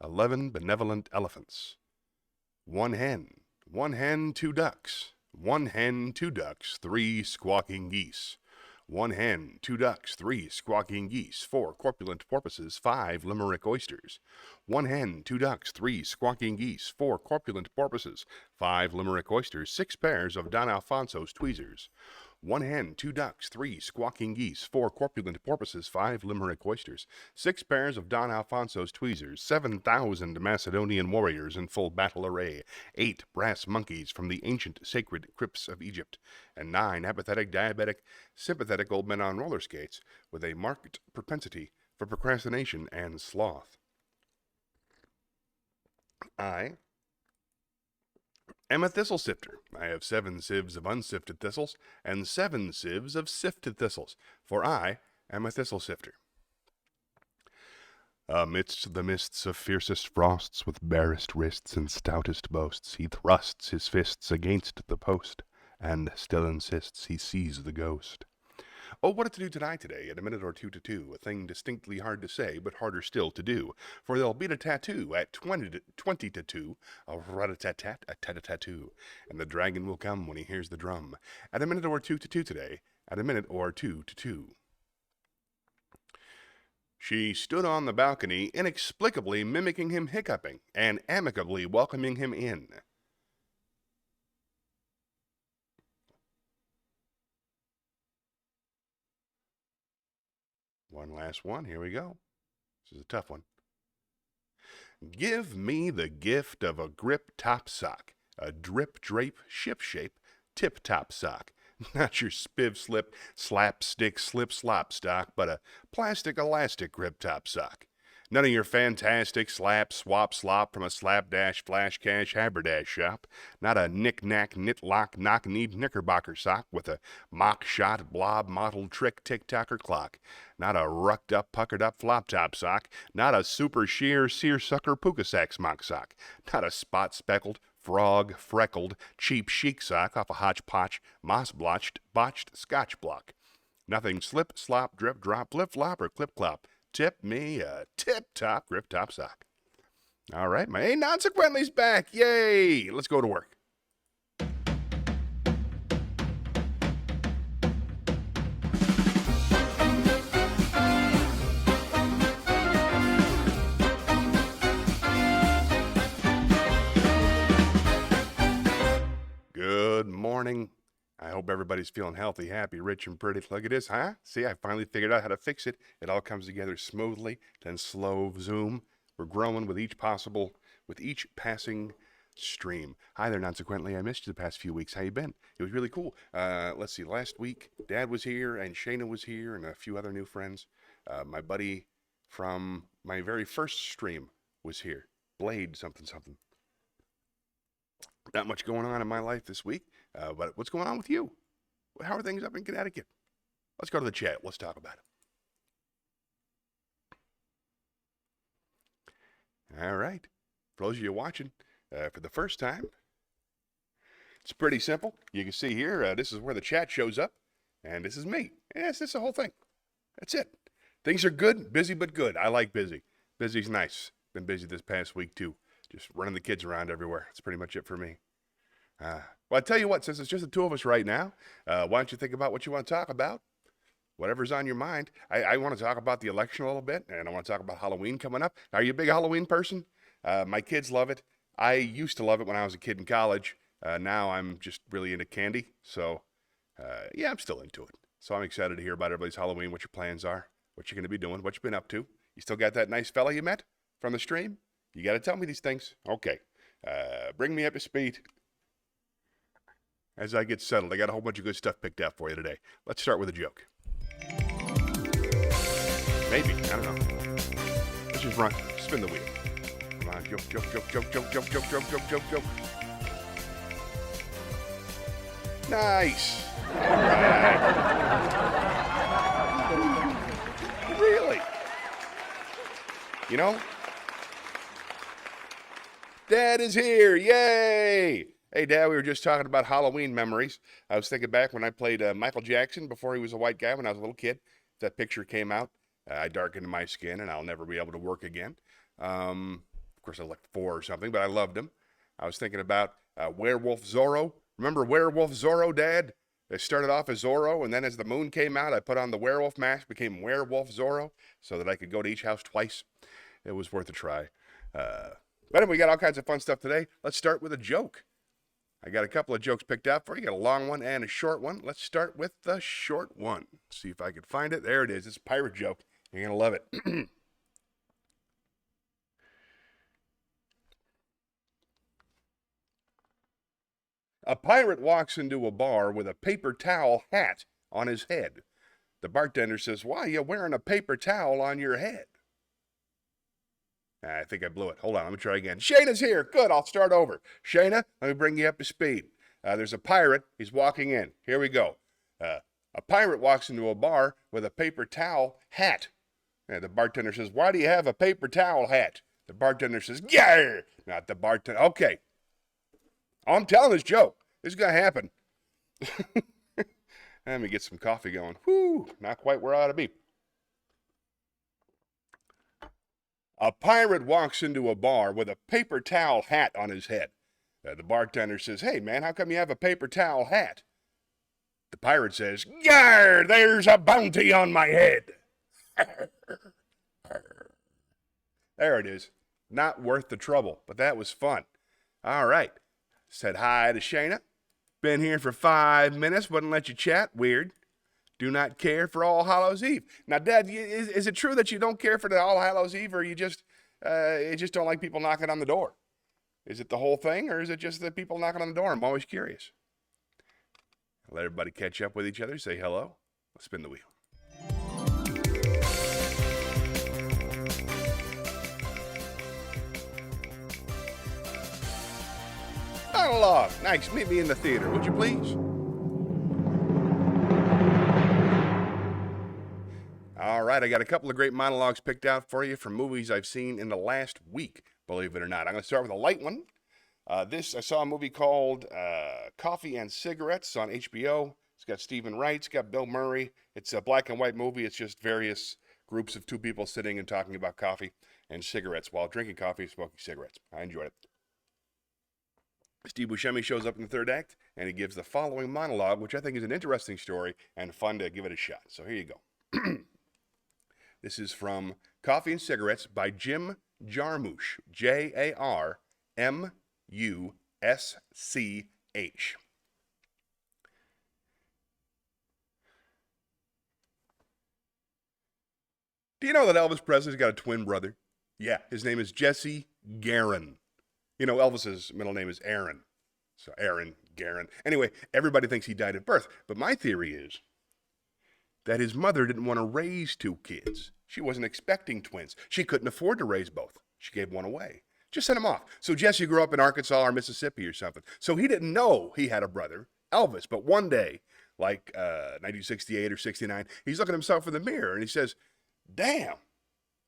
11 benevolent elephants. 1 hen, 2 ducks. 1 hen, 2 ducks, 3 squawking geese. 1 hen, 2 ducks, 3 squawking geese, 4 corpulent porpoises, 5 limerick oysters. 1 hen, 2 ducks, 3 squawking geese, 4 corpulent porpoises, 5 limerick oysters, 6 pairs of Don Alfonso's tweezers. 1 hen, 2 ducks, 3 squawking geese, 4 corpulent porpoises, 5 limerick oysters, 6 pairs of Don Alfonso's tweezers, 7,000 Macedonian warriors in full battle array, 8 brass monkeys from the ancient sacred crypts of Egypt, and 9 apathetic, diabetic, sympathetic old men on roller skates with a marked propensity for procrastination and sloth. I am a thistle sifter. I have 7 sieves of unsifted thistles and 7 sieves of sifted thistles, for I am a thistle sifter. Amidst the mists of fiercest frosts, with barest wrists and stoutest boasts, he thrusts his fists against the post, and still insists he sees the ghost. Oh, what to do tonight today, in a minute or two to two, a thing distinctly hard to say, but harder still to do, for there'll be a tattoo at 20 to 2, a rat-a-tat-tat, a tat-a-tattoo, and the dragon will come when he hears the drum, at a minute or two to two today, at a minute or two to two. She stood on the balcony, inexplicably mimicking him hiccuping, and amicably welcoming him in. One last one. Here we go. This is a tough one. Give me the gift of a grip-top sock, a drip-drape, ship-shape, tip-top sock. Not your spiv-slip, slapstick, slip-slop stock, but a plastic elastic grip-top sock. None of your fantastic slap, swap, slop from a slapdash, flash cash, haberdash shop. Not a knick-knack, knit-lock, knock-kneed knickerbocker sock with a mock-shot, blob-mottled trick tick-tocker clock. Not a rucked-up, puckered-up flop-top sock. Not a super-sheer, seersucker puka-sack smock sock. Not a spot-speckled, frog-freckled, cheap chic sock off a hodgepodge, moss-blotched, botched scotch block. Nothing slip, slop, drip, drop, flip-flop, or clip-clop. Tip me a tip-top grip-top sock. All right, my non-sequently's back. Yay! Let's go to work. Good morning. I hope everybody's feeling healthy, happy, rich, and pretty. Look at this, huh? See, I finally figured out how to fix it. It all comes together smoothly, then slow zoom. We're growing with each passing stream. Hi there, non-sequently. I missed you the past few weeks. How you been? It was really cool. Let's see, last week, Dad was here, and Shayna was here, and a few other new friends. My buddy from my very first stream was here. Blade something. Not much going on in my life this week, but what's going on with you? How are things up in Connecticut? Let's go to the chat. Let's talk about it. All right. For those of you watching for the first time, it's pretty simple. You can see here, this is where the chat shows up, and this is me. Yes, this is the whole thing. That's it. Things are good, busy but good. I like busy. Busy's nice. Been busy this past week, too. Just running the kids around everywhere. That's pretty much it for me. Well, I tell you what, since it's just the two of us right now, why don't you think about what you want to talk about? Whatever's on your mind. I want to talk about the election a little bit, and I want to talk about Halloween coming up. Are you a big Halloween person? My kids love it. I used to love it when I was a kid in college. Now I'm just really into candy. So, yeah, I'm still into it. So I'm excited to hear about everybody's Halloween, what your plans are, what you're going to be doing, what you've been up to. You still got that nice fella you met from the stream? You got to tell me these things. Okay. Bring me up to speed. As I get settled, I got a whole bunch of good stuff picked out for you today. Let's start with a joke. Maybe. I don't know. Let's just run. Spin the wheel. Come on. Joke. Nice. All right. Really? You know? Dad is here. Yay. Hey, Dad, we were just talking about Halloween memories. I was thinking back when I played Michael Jackson before he was a white guy when I was a little kid. That picture came out. I darkened my skin, and I'll never be able to work again. course, I was like 4 or something, but I loved him. I was thinking about Werewolf Zorro. Remember Werewolf Zorro, Dad? They started off as Zorro, and then as the moon came out, I put on the werewolf mask, became Werewolf Zorro, so that I could go to each house twice. It was worth a try. But anyway, we got all kinds of fun stuff today. Let's start with a joke. I got a couple of jokes picked out for you. Got a long one and a short one. Let's start with the short one. See if I can find it. There it is. It's a pirate joke. You're going to love it. A pirate walks into a bar with a paper towel hat on his head. The bartender says, "Why are you wearing a paper towel on your head?" I think I blew it. Hold on, let me try again. Shayna's here. Good, I'll start over. Shayna, let me bring you up to speed. There's a pirate. He's walking in. Here we go. A pirate walks into a bar with a paper towel hat. The bartender says, "Why do you have a paper towel hat?" The bartender says, "Yeah." Not the bartender. Okay. I'm telling this joke. This is going to happen. Let me get some coffee going. Whew, not quite where I ought to be. A pirate walks into a bar with a paper towel hat on his head. The bartender says, "Hey, man, how come you have a paper towel hat?" The pirate says, "Yar, there's a bounty on my head." There it is. Not worth the trouble, but that was fun. All right. Said hi to Shayna. Been here for 5 minutes. Wouldn't let you chat. Weird. Do not care for All Hallows Eve. Now, Dad, is it true that you don't care for the All Hallows Eve, or you just don't like people knocking on the door? Is it the whole thing, or is it just the people knocking on the door? I'm always curious. Let everybody catch up with each other. Say hello. Let's spin the wheel. Monologue. Nice. Meet me in the theater, would you please? All right, I got a couple of great monologues picked out for you from movies I've seen in the last week, believe it or not. I'm going to start with a light one. I saw a movie called Coffee and Cigarettes on HBO. It's got Stephen Wright. It's got Bill Murray. It's a black and white movie. It's just various groups of 2 people sitting and talking about coffee and cigarettes while drinking coffee and smoking cigarettes. I enjoyed it. Steve Buscemi shows up in the 3rd act, and he gives the following monologue, which I think is an interesting story and fun to give it a shot. So here you go. This is from Coffee and Cigarettes by Jim Jarmusch, Jarmusch. Do you know that Elvis Presley's got a twin brother? Yeah, his name is Jesse Garon. You know, Elvis's middle name is Aaron. So Aaron, Garon. Anyway, everybody thinks he died at birth. But my theory is that his mother didn't want to raise 2 kids. She wasn't expecting twins. She couldn't afford to raise both. She gave one away. Just sent him off. So Jesse grew up in Arkansas or Mississippi or something. So he didn't know he had a brother, Elvis. But one day, like 1968 or 69, he's looking at himself in the mirror and he says, "Damn,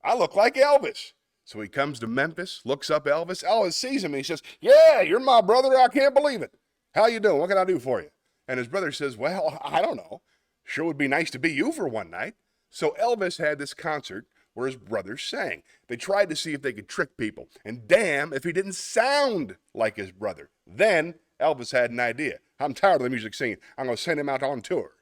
I look like Elvis." So he comes to Memphis, looks up Elvis. Elvis sees him and he says, "Yeah, you're my brother. I can't believe it. How you doing? What can I do for you?" And his brother says, "Well, I don't know. Sure would be nice to be you for one night." So Elvis had this concert where his brothers sang. They tried to see if they could trick people. And damn if he didn't sound like his brother. Then Elvis had an idea. "I'm tired of the music scene. I'm going to send him out on tour."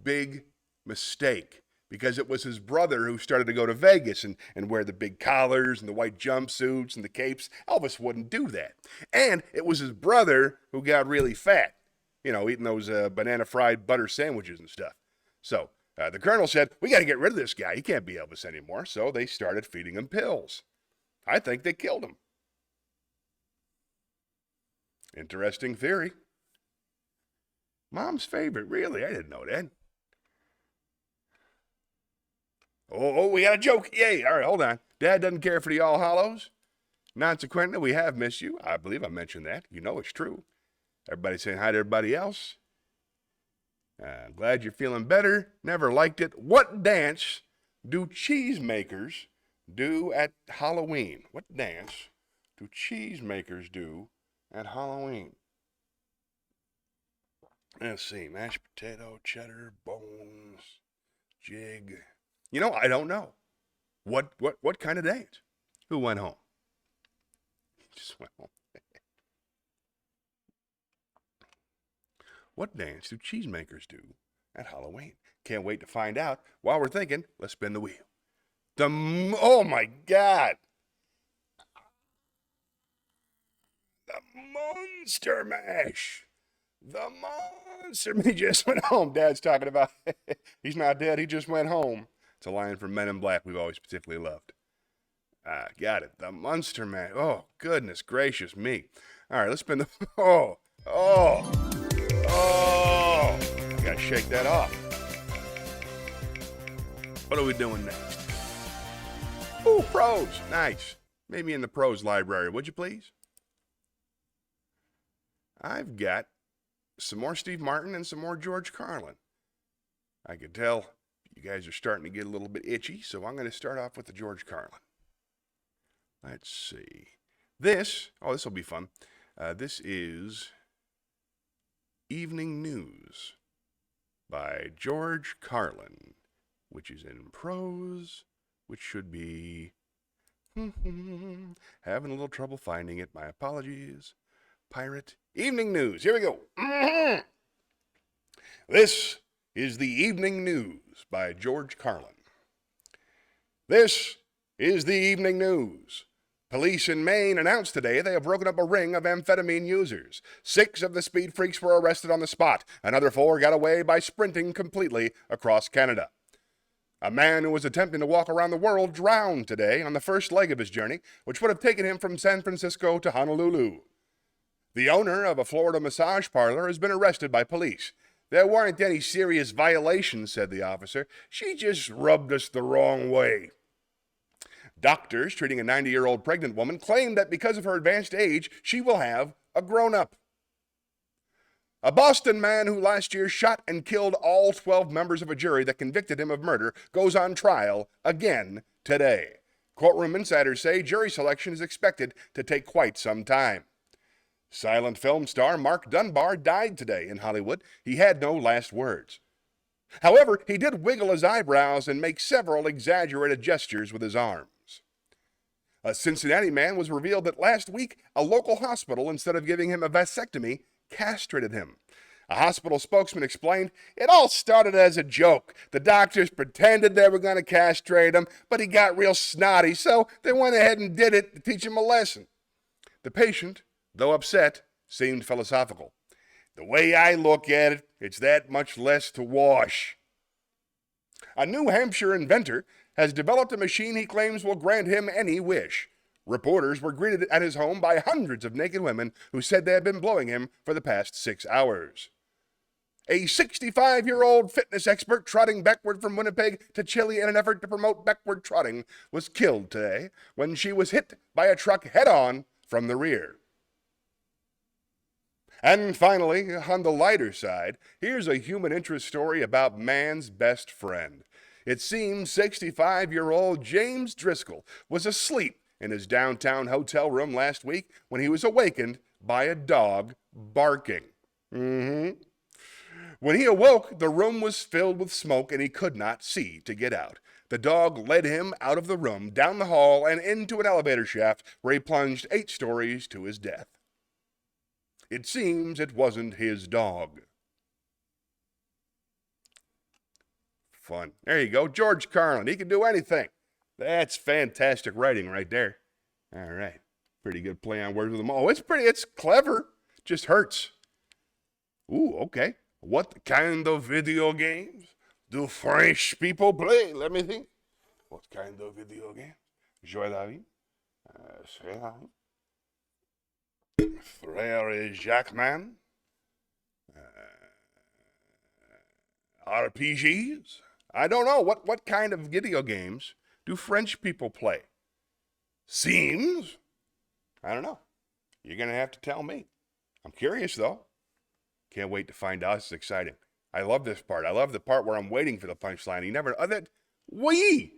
Big mistake. Because it was his brother who started to go to Vegas and wear the big collars and the white jumpsuits and the capes. Elvis wouldn't do that. And it was his brother who got really fat, you know, eating those banana fried butter sandwiches and stuff. So the colonel said, "We got to get rid of this guy. He can't be Elvis anymore." So they started feeding him pills. I think they killed him. Interesting theory. Mom's favorite, really? I didn't know that. Oh, we got a joke. Yay. All right, hold on. Dad doesn't care for the All Hallows. Consequently, we have missed you. I believe I mentioned that. You know it's true. Everybody saying hi to everybody else. Glad you're feeling better. Never liked it. What dance do cheesemakers do at Halloween? What dance do cheesemakers do at Halloween? Let's see. Mashed potato, cheddar, bones, jig. You know, I don't know. What kind of dance? Who went home? Just went home. What dance do cheesemakers do at Halloween? Can't wait to find out. While we're thinking, let's spin the wheel. Oh my God! The Monster Mash! The Monster Mash! He just went home. Dad's talking about he's not dead, he just went home. It's a line from Men in Black we've always particularly loved. Got it. The Monster Mash. Oh, goodness gracious me. All right, let's spin the... Oh! Gotta shake that off. What are we doing next? Ooh, prose. Nice. Maybe in the prose library, would you please? I've got some more Steve Martin and some more George Carlin. I can tell you guys are starting to get a little bit itchy, so I'm going to start off with the George Carlin. Let's see. This will be fun. This is Evening News by George Carlin, which is in prose, which should be having a little trouble finding it. My apologies. Pirate. Evening News. Here we go. This is the Evening News by George Carlin. This is the Evening News. Police in Maine announced today they have broken up a ring of amphetamine users. 6 of the speed freaks were arrested on the spot. Another 4 got away by sprinting completely across Canada. A man who was attempting to walk around the world drowned today on the first leg of his journey, which would have taken him from San Francisco to Honolulu. The owner of a Florida massage parlor has been arrested by police. There weren't any serious violations, said the officer. She just rubbed us the wrong way. Doctors treating a 90-year-old pregnant woman claim that because of her advanced age, she will have a grown-up. A Boston man who last year shot and killed all 12 members of a jury that convicted him of murder goes on trial again today. Courtroom insiders say jury selection is expected to take quite some time. Silent film star Mark Dunbar died today in Hollywood. He had no last words. However, he did wiggle his eyebrows and make several exaggerated gestures with his arms. A Cincinnati man was revealed that last week, a local hospital, instead of giving him a vasectomy, castrated him. A hospital spokesman explained, it all started as a joke. The doctors pretended they were going to castrate him, but he got real snotty, so they went ahead and did it to teach him a lesson. The patient, though upset, seemed philosophical. The way I look at it, it's that much less to wash. A New Hampshire inventor has developed a machine he claims will grant him any wish. Reporters were greeted at his home by hundreds of naked women who said they had been blowing him for the past 6 hours. A 65-year-old fitness expert trotting backward from Winnipeg to Chile in an effort to promote backward trotting was killed today when she was hit by a truck head-on from the rear. And finally, on the lighter side, here's a human interest story about man's best friend. It seems 65-year-old James Driscoll was asleep in his downtown hotel room last week when he was awakened by a dog barking. When he awoke, the room was filled with smoke and he could not see to get out. The dog led him out of the room, down the hall, and into an elevator shaft where he plunged 8 stories to his death. It seems it wasn't his dog. Fun. There you go. George Carlin. He can do anything. That's fantastic writing right there. All right. Pretty good play on words with them all. It's clever. Just hurts. Ooh, okay. What kind of video games do French people play? Let me think. What kind of video game? Jouer la vie. Frère Jacquemin. RPGs? I don't know. What kind of video games do French people play? Seems? I don't know. You're going to have to tell me. I'm curious, though. Can't wait to find out. It's exciting. I love this part. I love the part where I'm waiting for the punchline. He never... Wee!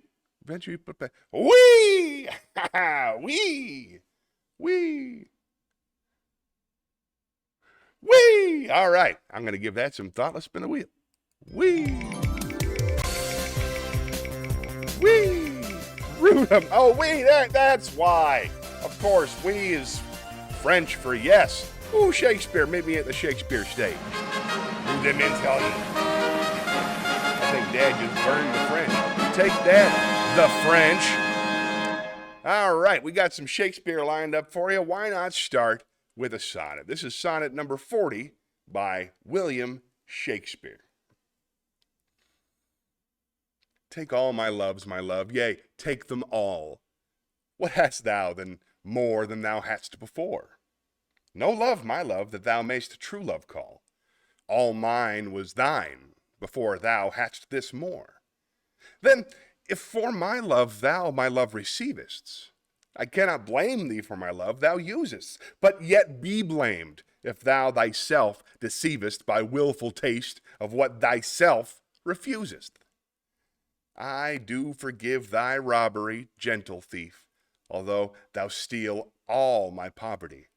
Eventually you put back... Wee! Wee! Wee! Wee! All right. I'm going to give that some thought. Let's spin the wheel. Wee! Wee! Root 'em. Oh, wee! That's why. Of course, we is French for yes. Ooh, Shakespeare, meet me at the Shakespeare stage. Who them in tell you? I think Dad just burned the French. Take that, the French. All right, we got some Shakespeare lined up for you. Why not start with a sonnet? This is sonnet number 40 by William Shakespeare. Take all my loves, my love, yea, take them all. What hast thou then more than thou hadst before? No love, my love, that thou mayst true love call. All mine was thine before thou hadst this more. Then, if for my love thou my love receivest, I cannot blame thee for my love thou usest, but yet be blamed if thou thyself deceivest by willful taste of what thyself refusest. I do forgive thy robbery, gentle thief, although thou steal all my poverty.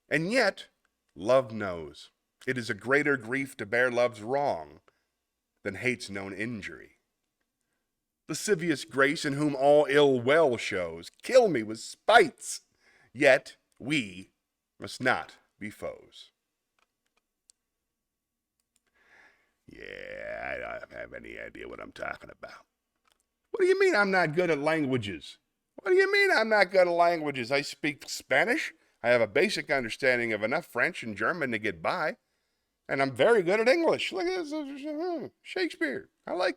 And yet, love knows it is a greater grief to bear love's wrong than hate's known injury. Lascivious grace in whom all ill well shows, kill me with spites, yet we must not be foes. Yeah, I don't have any idea what I'm talking about. What do you mean I'm not good at languages? What do you mean I'm not good at languages? I speak Spanish. I have a basic understanding of enough French and German to get by. And I'm very good at English. Look at this. Shakespeare. I like.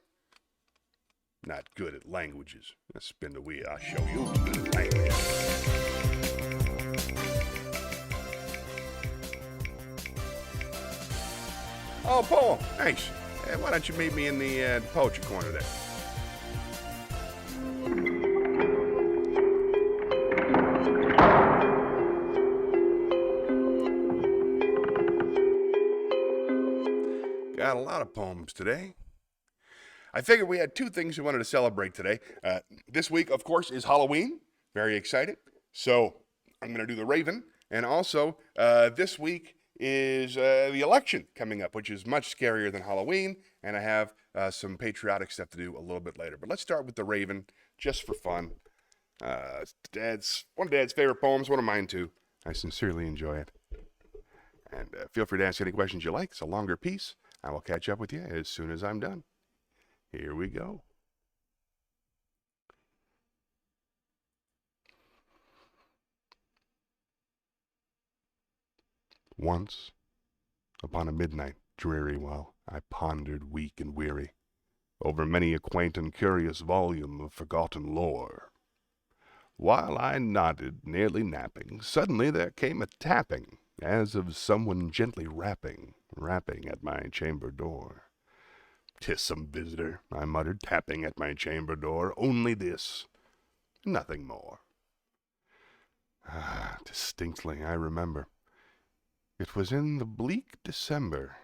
Not good at languages. Let's spin the wheel. I'll show you good at languages. Oh, poem. Nice. Why don't you meet me in the poetry corner there? Got a lot of poems today. I figured we had two things we wanted to celebrate today. This week, of course, is Halloween. Very excited. So I'm going to do the Raven. And also, this week is the election coming up, which is much scarier than Halloween. And I have some patriotic stuff to do a little bit later. But let's start with the Raven, just for fun. One of Dad's favorite poems, one of mine too. I sincerely enjoy it. And feel free to ask any questions you like. It's a longer piece. I will catch up with you as soon as I'm done. Here we go. Once, upon a midnight dreary, while I pondered weak and weary over many a quaint and curious volume of forgotten lore, while I nodded, nearly napping, suddenly there came a tapping, as of someone gently rapping at my chamber door. "'Tis some visitor," I muttered, tapping at my chamber door. "Only this, nothing more." Distinctly I remember. It was in the bleak December,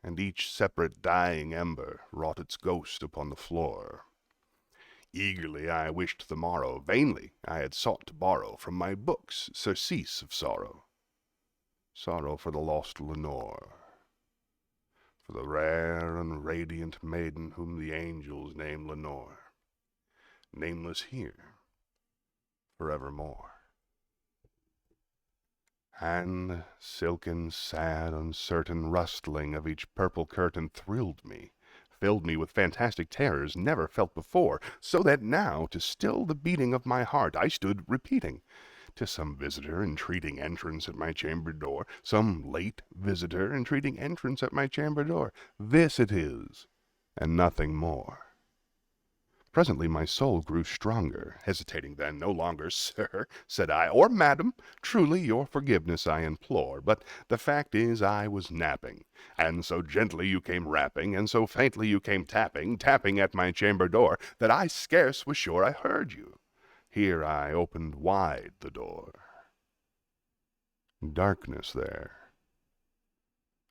and each separate dying ember wrought its ghost upon the floor. Eagerly I wished the morrow, vainly I had sought to borrow from my books surcease of sorrow. Sorrow for the lost Lenore, for the rare and radiant maiden whom the angels name Lenore, nameless here forevermore. And the silken, sad, uncertain rustling of each purple curtain thrilled me, filled me with fantastic terrors never felt before, so that now, to still the beating of my heart, I stood repeating, "'Tis some visitor entreating entrance at my chamber door, some late visitor entreating entrance at my chamber door. This it is, and nothing more." Presently my soul grew stronger, hesitating then no longer. "Sir," said I, "or madam, truly your forgiveness I implore, but the fact is I was napping, and so gently you came rapping, and so faintly you came tapping at my chamber door, that I scarce was sure I heard you. Here I opened wide the door. Darkness there,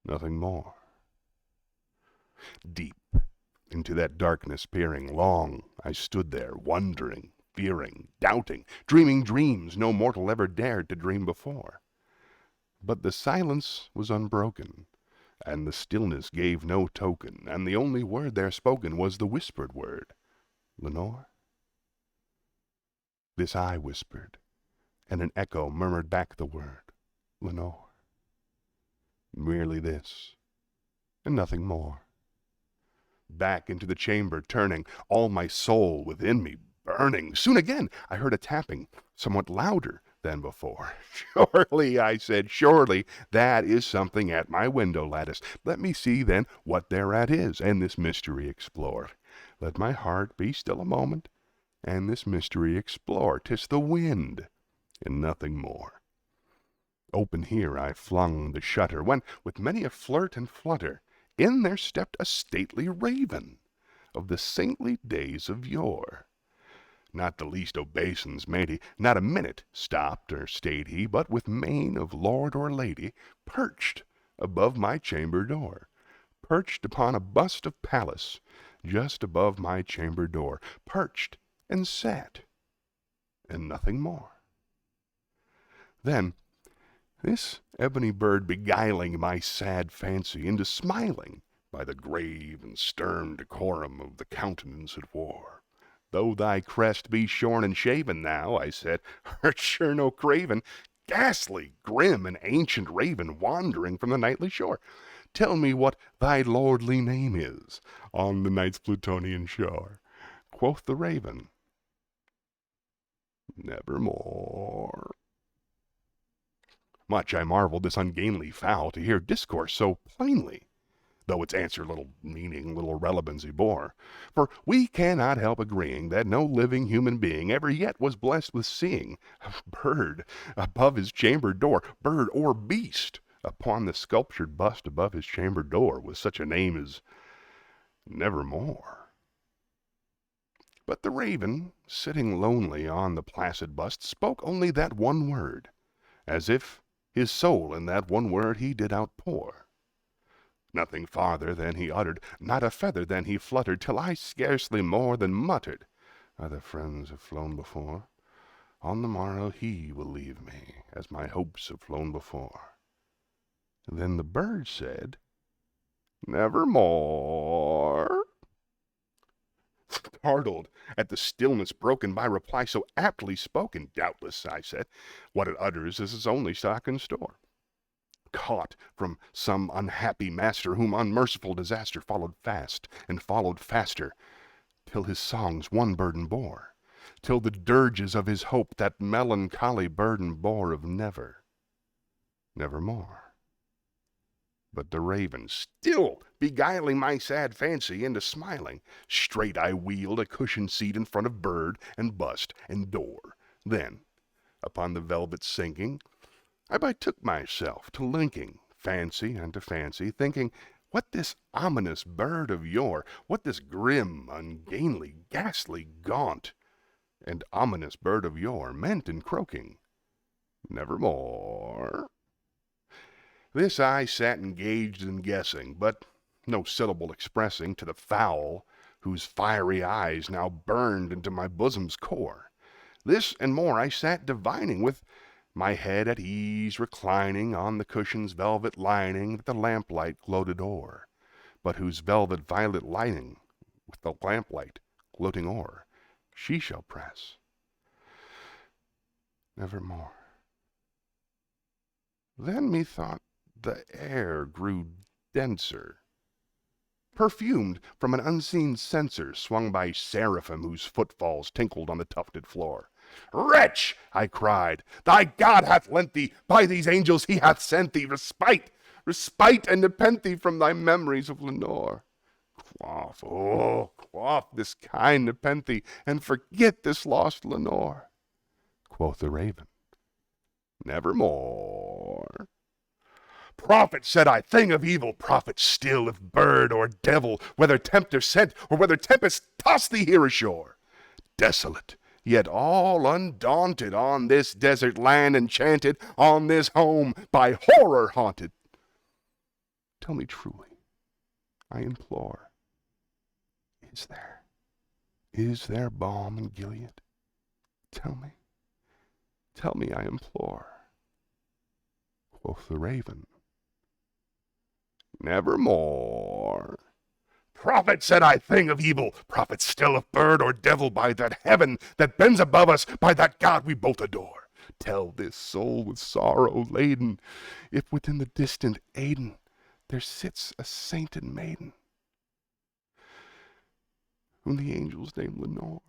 nothing more. Deep into that darkness peering, long I stood there, wondering, fearing, doubting, dreaming dreams no mortal ever dared to dream before. But the silence was unbroken, and the stillness gave no token, and the only word there spoken was the whispered word, 'Lenore?' This I whispered, and an echo murmured back the word, Lenore. Merely this, and nothing more. Back into the chamber turning, all my soul within me burning. Soon again I heard a tapping, somewhat louder than before. Surely, I said, surely that is something at my window lattice. Let me see then what thereat is, and this mystery explore. Let my heart be still a moment, and this mystery explore. 'Tis the wind, and nothing more. Open here I flung the shutter, when, with many a flirt and flutter, in there stepped a stately raven of the saintly days of yore. Not the least obeisance made he, not a minute stopped or stayed he, but with mane of lord or lady, perched above my chamber door, perched upon a bust of Pallas, just above my chamber door, perched and sat, and nothing more. Then this ebony bird beguiling my sad fancy into smiling by the grave and stern decorum of the countenance it wore. Though thy crest be shorn and shaven, thou, I said, art sure no craven, ghastly, grim, and ancient raven wandering from the nightly shore. Tell me what thy lordly name is on the night's Plutonian shore. Quoth the raven, Nevermore. Much I marveled this ungainly fowl to hear discourse so plainly, though its answer little meaning, little relevancy bore. For we cannot help agreeing that no living human being ever yet was blessed with seeing a bird above his chamber door, bird or beast, upon the sculptured bust above his chamber door, with such a name as Nevermore. But the raven, sitting lonely on the placid bust, spoke only that one word, as if his soul in that one word he did outpour. Nothing farther than he uttered, not a feather than he fluttered, till I scarcely more than muttered, Other friends have flown before. On the morrow he will leave me, as my hopes have flown before. Then the bird said, Nevermore. Startled at the stillness broken by reply so aptly spoken, doubtless, I said, what it utters is its only stock and store. Caught from some unhappy master, whom unmerciful disaster followed fast and followed faster, till his songs one burden bore, till the dirges of his hope that melancholy burden bore of nevermore. But the raven, still beguiling my sad fancy into smiling, straight I wheeled a cushioned seat in front of bird and bust and door. Then, upon the velvet sinking, I betook myself to linking fancy unto fancy, thinking what this ominous bird of yore, what this grim, ungainly, ghastly, gaunt, and ominous bird of yore meant in croaking, Nevermore. This I sat engaged in guessing, but no syllable expressing to the fowl whose fiery eyes now burned into my bosom's core. This and more I sat divining, with my head at ease reclining on the cushion's velvet lining that the lamplight gloated o'er, but whose velvet violet lining, with the lamplight gloating o'er, she shall press nevermore. Then methought the air grew denser, perfumed from an unseen censer swung by seraphim whose footfalls tinkled on the tufted floor. Wretch, I cried, thy God hath lent thee, by these angels he hath sent thee, respite, and nepenthe from thy memories of Lenore. Quaff, oh, quaff this kind nepenthe, and forget this lost Lenore. Quoth the raven, Nevermore. Prophet, said I, thing of evil, prophet still, if bird or devil, whether tempter sent, or whether tempest tossed thee here ashore. Desolate, yet all undaunted, on this desert land enchanted, on this home by horror haunted. Tell me truly, I implore, is there balm in Gilead? Tell me, I implore. Quoth the raven, Nevermore. Prophet, said I, thing of evil, prophet still, if bird or devil, by that heaven that bends above us, by that God we both adore. tell this soul with sorrow laden, if within the distant Aidenn there sits a sainted maiden, whom the angels name Lenore,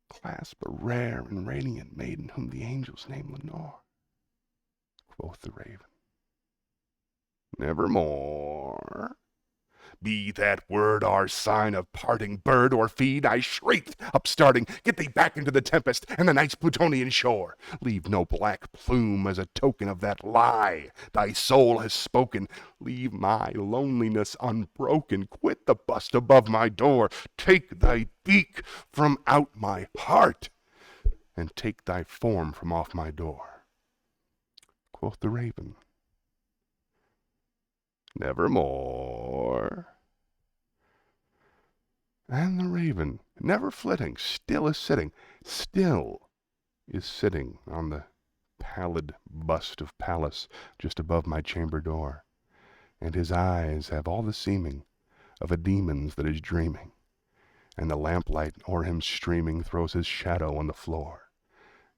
clasp a rare and radiant maiden, whom the angels name Lenore. Quoth the raven, nevermore. Be that word our sign of parting, bird or feed, I shrieked, upstarting, get thee back into the tempest and the night's Plutonian shore. Leave no black plume as a token of that lie thy soul has spoken. Leave my loneliness unbroken. Quit the bust above my door. Take thy beak from out my heart, and take thy form from off my door. Quoth the raven, nevermore. And the raven, never flitting, still is sitting on the pallid bust of Pallas just above my chamber door, and his eyes have all the seeming of a demon's that is dreaming, and the lamplight o'er him streaming throws his shadow on the floor,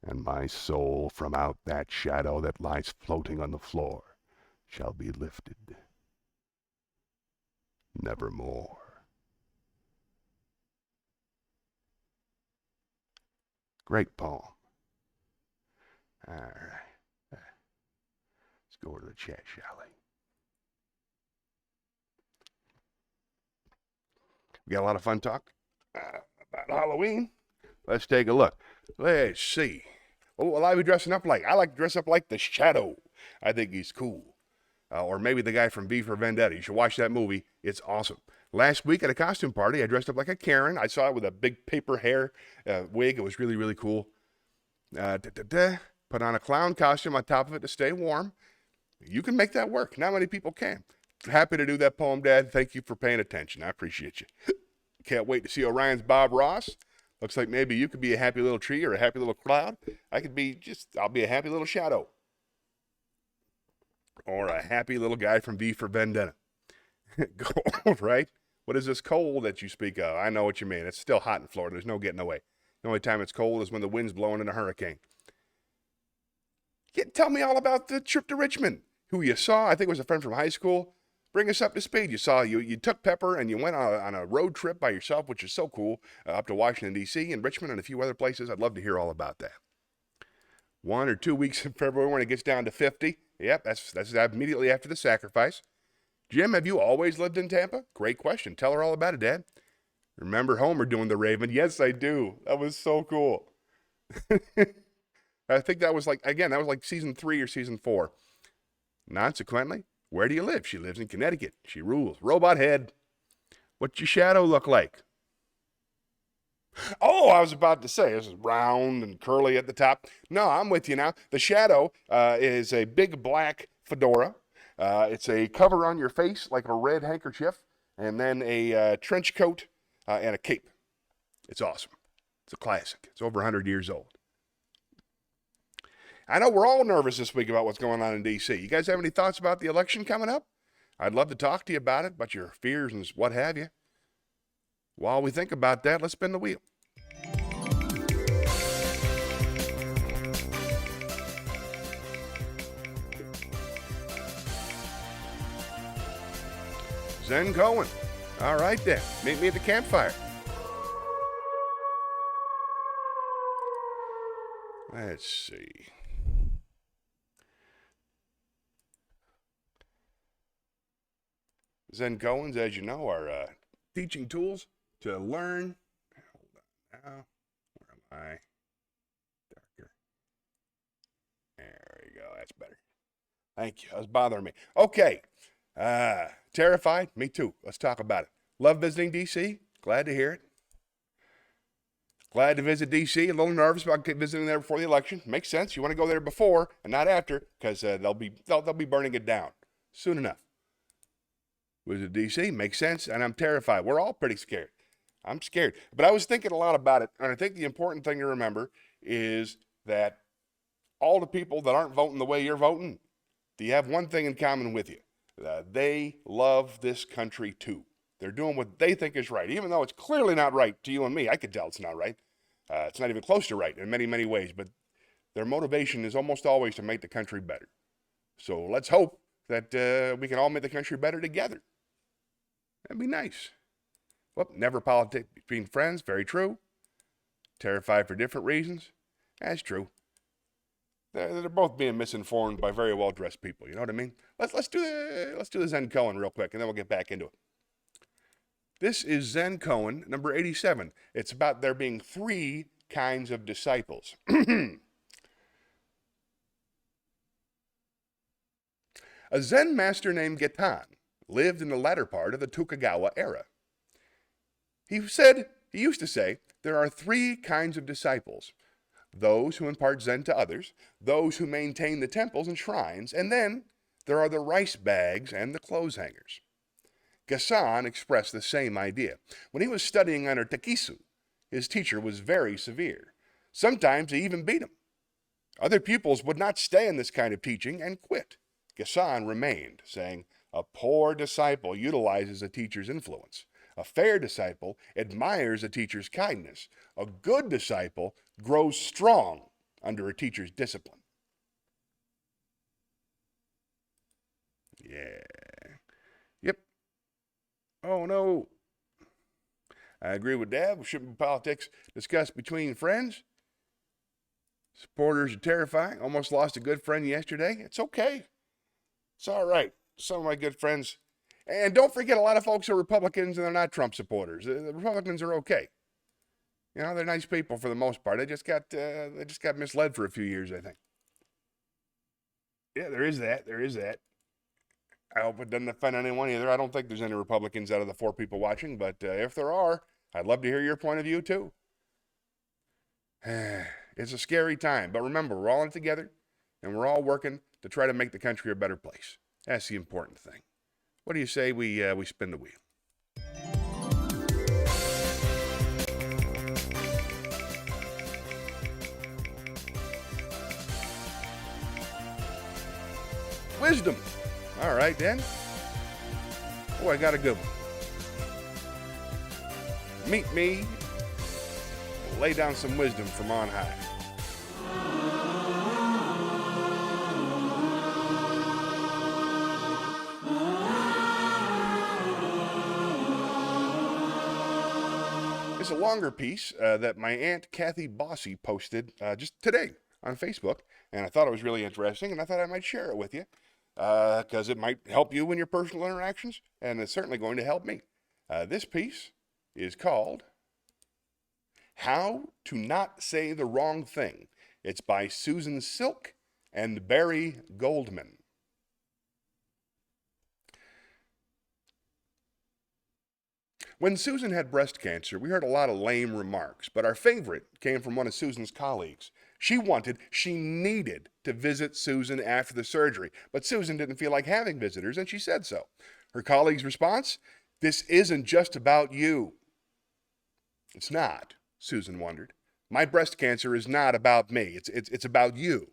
and my soul from out that shadow that lies floating on the floor shall be lifted nevermore. Great poem. All right. Let's go over to the chat, shall we? We got a lot of fun talk about Halloween. Let's take a look. Let's see. What will I be dressing up like? I like to dress up like the Shadow. I think he's cool. Or maybe the guy from V for Vendetta. You should watch that movie. It's awesome. Last week at a costume party, I dressed up like a Karen. I saw it with a big paper hair wig. It was really, really cool. Put on a clown costume on top of it to stay warm. You can make that work. Not many people can. Happy to do that poem, Dad. Thank you for paying attention. I appreciate you. Can't wait to see Orion's Bob Ross. Looks like maybe you could be a happy little tree or a happy little cloud. I'll be a happy little shadow. Or a happy little guy from V for Vendetta. Cold, right? What is this cold that you speak of? I know what you mean. It's still hot in Florida. There's no getting away. The only time it's cold is when the wind's blowing in a hurricane. Tell me all about the trip to Richmond. Who you saw, I think it was a friend from high school. Bring us up to speed. You took Pepper and you went on a road trip by yourself, which is so cool, up to Washington, D.C. and Richmond and a few other places. I'd love to hear all about that. 1 or 2 weeks in February when it gets down to 50. Yep, that's immediately after the sacrifice. Jim, have you always lived in Tampa? Great question. Tell her all about it, Dad. Remember Homer doing the Raven? Yes, I do. That was so cool. I think that was like season 3 or season 4. Consequently, where do you live? She lives in Connecticut. She rules. Robot head. What's your shadow look like? Oh, I was about to say, this is round and curly at the top. No, I'm with you now. The shadow is a big black fedora. It's a cover on your face like a red handkerchief, and then a trench coat and a cape. It's awesome. It's a classic. It's over 100 years old. I know we're all nervous this week about what's going on in D.C. You guys have any thoughts about the election coming up? I'd love to talk to you about it, about your fears and what have you. While we think about that, let's spin the wheel. Zen Koan. All right then. Meet me at the campfire. Let's see. Zen Koans, as you know, are teaching tools to learn. Hold on now. Where am I? Darker. There we go. That's better. Thank you. That was bothering me. Okay. Terrified? Me too. Let's talk about it. Love visiting D.C. Glad to hear it. Glad to visit D.C. A little nervous about visiting there before the election. Makes sense. You want to go there before and not after, because they'll be burning it down soon enough. Visit D.C. Makes sense, and I'm terrified. We're all pretty scared. I'm scared. But I was thinking a lot about it, and I think the important thing to remember is that all the people that aren't voting the way you're voting, they have one thing in common with you. They love this country too. They're doing what they think is right, even though it's clearly not right to you and me. I could tell it's not right. It's not even close to right in many, many ways, but their motivation is almost always to make the country better. So let's hope that we can all make the country better together. That'd be nice. Well, never politic between friends, very true. Terrified for different reasons, that's true. They're both being misinformed by very well-dressed people, you know what I mean? Let's do the Zen Koan real quick, and then we'll get back into it. This is Zen Koan, number 87. It's about there being 3 kinds of disciples. A Zen master named Getan lived in the latter part of the Tokugawa era. He used to say, there are 3 kinds of disciples. Those who impart Zen to others, those who maintain the temples and shrines, and then there are the rice bags and the clothes hangers. Gasan expressed the same idea. When he was studying under Takisu, his teacher was very severe. Sometimes he even beat him. Other pupils would not stay in this kind of teaching and quit. Gasan remained, saying, a poor disciple utilizes a teacher's influence. A fair disciple admires a teacher's kindness. A good disciple grows strong under a teacher's discipline. Yeah. Yep. Oh, no. I agree with Dad. We shouldn't be politics discussed between friends. Supporters are terrifying. Almost lost a good friend yesterday. It's okay. It's all right. Some of my good friends. And don't forget, a lot of folks are Republicans and they're not Trump supporters. The Republicans are okay. You know, they're nice people for the most part. They just got misled for a few years, I think. Yeah, there is that. There is that. I hope it doesn't offend anyone either. I don't think there's any Republicans out of the 4 people watching, but if there are, I'd love to hear your point of view too. It's a scary time, but remember, we're all in it together, and we're all working to try to make the country a better place. That's the important thing. What do you say we spin the wheel? Wisdom. All right, then. Oh, I got a good one. Meet me. Lay down some wisdom from on high. It's a longer piece that my Aunt Kathy Bossy posted just today on Facebook, and I thought it was really interesting, and I thought I might share it with you because it might help you in your personal interactions, and it's certainly going to help me. This piece is called How to Not Say the Wrong Thing. It's by Susan Silk and Barry Goldman. When Susan had breast cancer, we heard a lot of lame remarks, but our favorite came from one of Susan's colleagues. She needed to visit Susan after the surgery, but Susan didn't feel like having visitors, and she said so. Her colleague's response, "This isn't just about you." It's not, Susan wondered. My breast cancer is not about me. It's about you.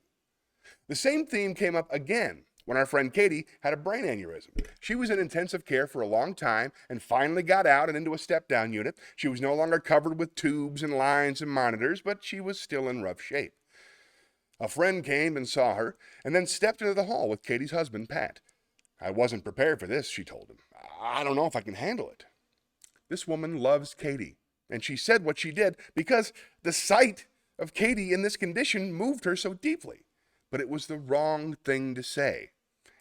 The same theme came up again when our friend Katie had a brain aneurysm. She was in intensive care for a long time and finally got out and into a step-down unit. She was no longer covered with tubes and lines and monitors, but she was still in rough shape. A friend came and saw her and then stepped into the hall with Katie's husband, Pat. I wasn't prepared for this, she told him. I don't know if I can handle it. This woman loves Katie, and she said what she did because the sight of Katie in this condition moved her so deeply. But it was the wrong thing to say.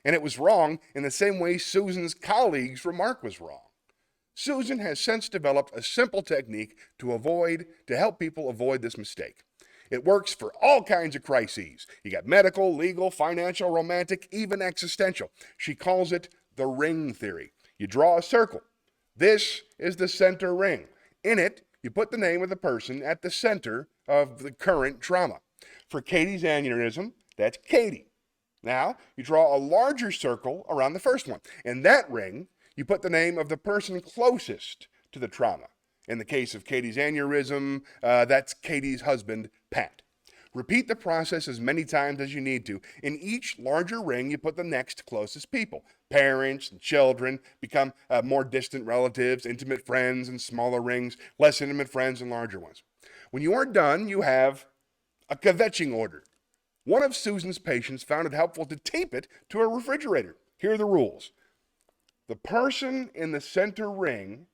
And it was wrong in the same way Susan's colleague's remark was wrong. Susan has since developed a simple technique to help people avoid this mistake. It works for all kinds of crises. You got medical, legal, financial, romantic, even existential. She calls it the ring theory. You draw a circle. This is the center ring. In it, you put the name of the person at the center of the current trauma. For Katie's aneurysm, that's Katie. Now, you draw a larger circle around the first one. In that ring, you put the name of the person closest to the trauma. In the case of Katie's aneurysm, that's Katie's husband, Pat. Repeat the process as many times as you need to. In each larger ring, you put the next closest people. Parents and children become more distant relatives, intimate friends and smaller rings, less intimate friends and larger ones. When you are done, you have a kvetching order. One of Susan's patients found it helpful to tape it to a refrigerator. Here are the rules. The person in the center ring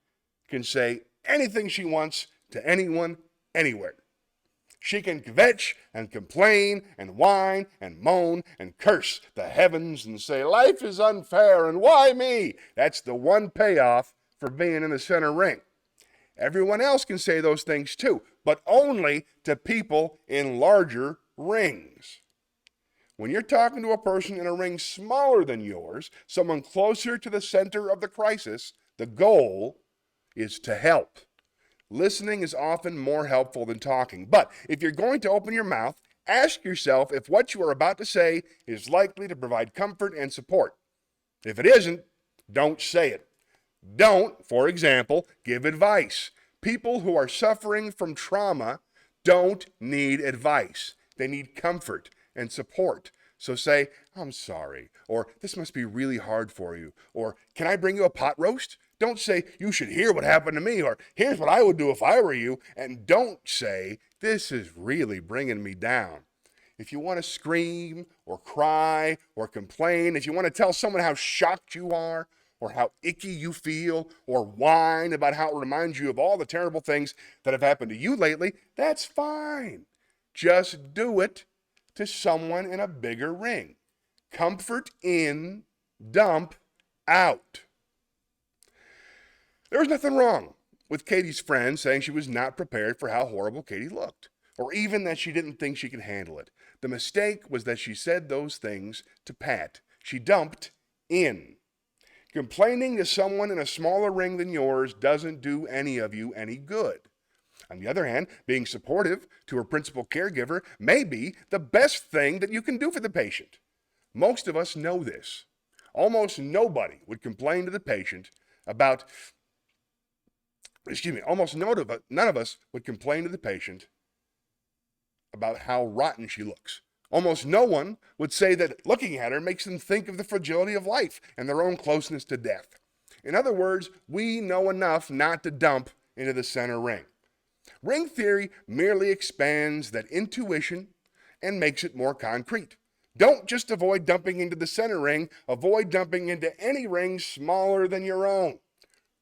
can say anything she wants to anyone, anywhere. She can kvetch and complain and whine and moan and curse the heavens and say, life is unfair and why me? That's the one payoff for being in the center ring. Everyone else can say those things too, but only to people in larger rings. When you're talking to a person in a ring smaller than yours, someone closer to the center of the crisis, the goal is to help. Listening is often more helpful than talking. But if you're going to open your mouth, ask yourself if what you are about to say is likely to provide comfort and support. If it isn't, don't say it. Don't, for example, give advice. People who are suffering from trauma don't need advice. They need comfort and support. So say, I'm sorry, or this must be really hard for you, or can I bring you a pot roast? Don't say, you should hear what happened to me, or here's what I would do if I were you, and don't say, this is really bringing me down. If you want to scream or cry or complain, if you want to tell someone how shocked you are or how icky you feel or whine about how it reminds you of all the terrible things that have happened to you lately, that's fine. Just do it to someone in a bigger ring. Comfort in, dump out. There was nothing wrong with Katie's friend saying she was not prepared for how horrible Katie looked, or even that she didn't think she could handle it. The mistake was that she said those things to Pat. She dumped in. Complaining to someone in a smaller ring than yours doesn't do any of you any good. On the other hand, being supportive to her principal caregiver may be the best thing that you can do for the patient. Most of us know this. Almost nobody would complain to the patient about none of us would complain to the patient about how rotten she looks. Almost no one would say that looking at her makes them think of the fragility of life and their own closeness to death. In other words, we know enough not to dump into the center ring. Ring theory merely expands that intuition and makes it more concrete. Don't just avoid dumping into the center ring, avoid dumping into any ring smaller than your own.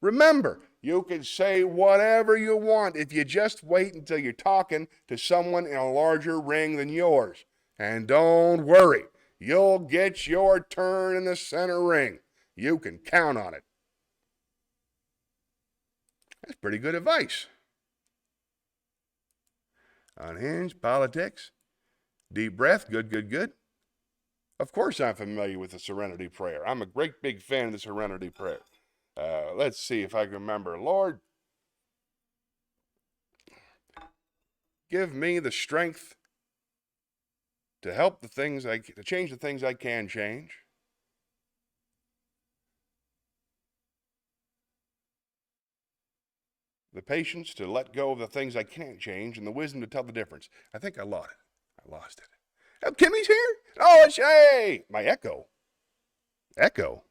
Remember, you can say whatever you want if you just wait until you're talking to someone in a larger ring than yours. And don't worry, you'll get your turn in the center ring. You can count on it. That's pretty good advice. Unhinged, politics, deep breath, good. Of course I'm familiar with the Serenity Prayer. I'm a great big fan of the Serenity Prayer. Let's see if I can remember. Lord, give me the strength to help to change the things I can change. The patience to let go of the things I can't change, and the wisdom to tell the difference. I think I lost it. Oh, Kimmy's here? Oh, it's, hey! My echo. Echo?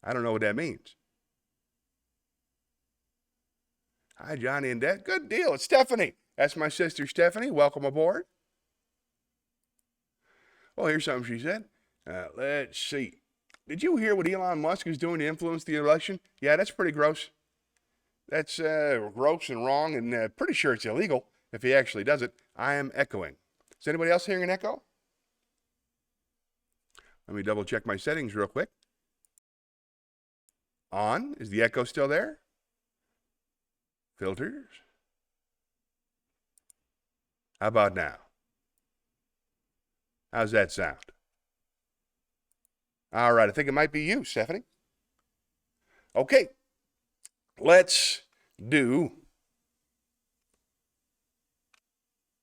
I don't know what that means. Hi, Johnny and Dad. Good deal. It's Stephanie. That's my sister, Stephanie. Welcome aboard. Oh, here's something she said. Let's see. Did you hear what Elon Musk is doing to influence the election? Yeah, that's pretty gross. That's gross and wrong, and pretty sure it's illegal if he actually does it. I am echoing. Is anybody else hearing an echo? Let me double check my settings real quick. On. Is the echo still there? Filters. How about now? How's that sound? All right, I think it might be you, Stephanie. Okay, let's do...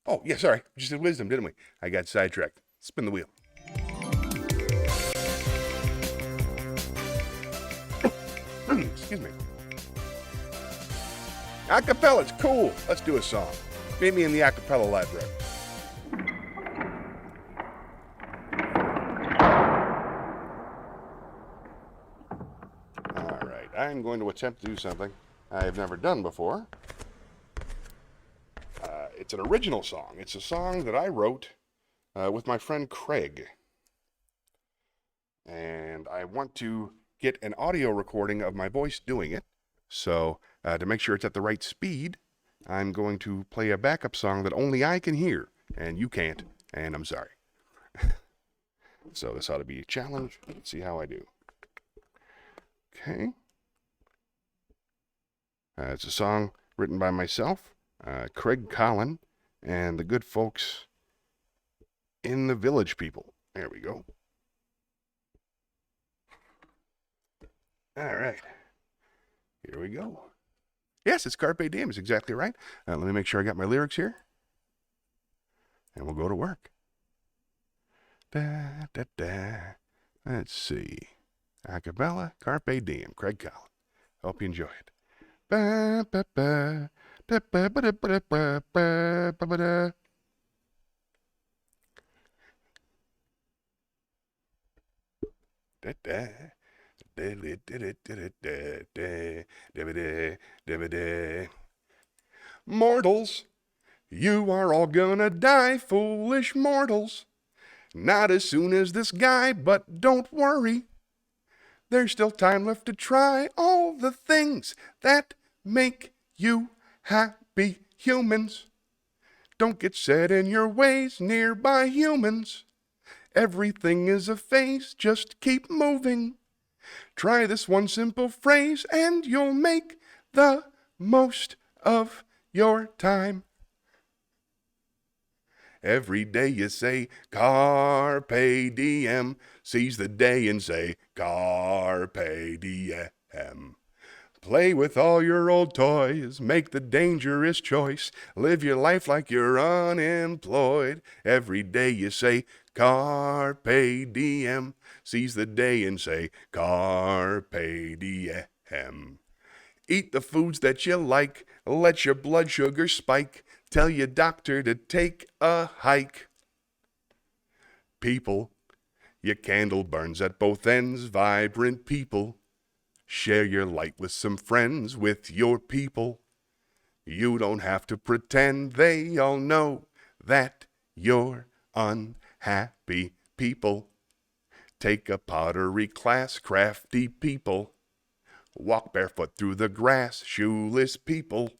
Oh, yeah, sorry. We just did wisdom, didn't we? I got sidetracked. Spin the wheel. Excuse me. Acapella's cool. Let's do a song. Meet me in the acapella library. All right. I'm going to attempt to do something I have never done before. It's an original song. It's a song that I wrote with my friend Craig. And I want to get an audio recording of my voice doing it. So to make sure it's at the right speed, I'm going to play a backup song that only I can hear, and you can't, and I'm sorry. So this ought to be a challenge. Let's see how I do. Okay. It's a song written by myself, Craig Collin, and the good folks in the Village People. There we go. All right. Here we go. Yes, it's Carpe Diem. It's exactly right. Let me make sure I got my lyrics here. And we'll go to work. Da, da, da. Let's see. Acapella, Carpe Diem, Craig Collin. Hope you enjoy it. Ba, ba, ba. Da, ba, ba, da, ba, ba, ba, ba, ba, da. Da, da. Mortals, you are all gonna die, foolish mortals. Not as soon as this guy, but don't worry. There's still time left to try all the things that make you happy, humans. Don't get set in your ways, nearby humans. Everything is a phase, just keep moving. Try this one simple phrase and you'll make the most of your time. Every day you say, Carpe Diem. Seize the day and say, Carpe Diem. Play with all your old toys, make the dangerous choice, live your life like you're unemployed. Every day you say, Carpe Diem. Seize the day and say, Carpe Diem. Eat the foods that you like, let your blood sugar spike, tell your doctor to take a hike. People, your candle burns at both ends, vibrant people. Share your light with some friends, with your people. You don't have to pretend, they all know that you're unhappy people. Take a pottery class, crafty people. Walk barefoot through the grass, shoeless people.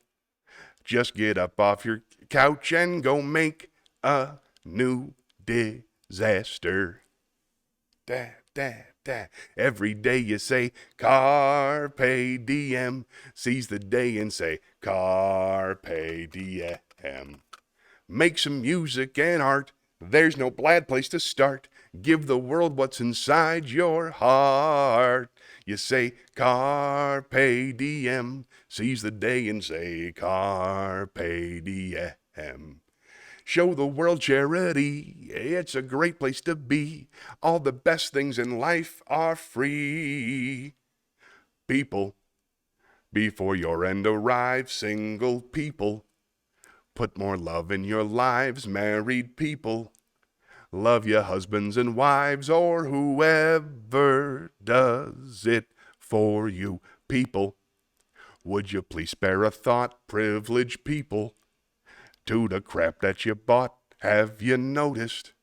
Just get up off your couch and go make a new disaster. Da, da, da. Every day you say, Carpe Diem. Seize the day and say, Carpe Diem. Make some music and art. There's no bad place to start. Give the world what's inside your heart. You say, Carpe Diem. Seize the day and say, Carpe Diem. Show the world charity, it's a great place to be. All the best things in life are free. People, before your end arrives, single people, put more love in your lives, married people. Love your husbands and wives or whoever does it for you. People, would you please spare a thought, privileged people? To the crap that you bought, have you noticed?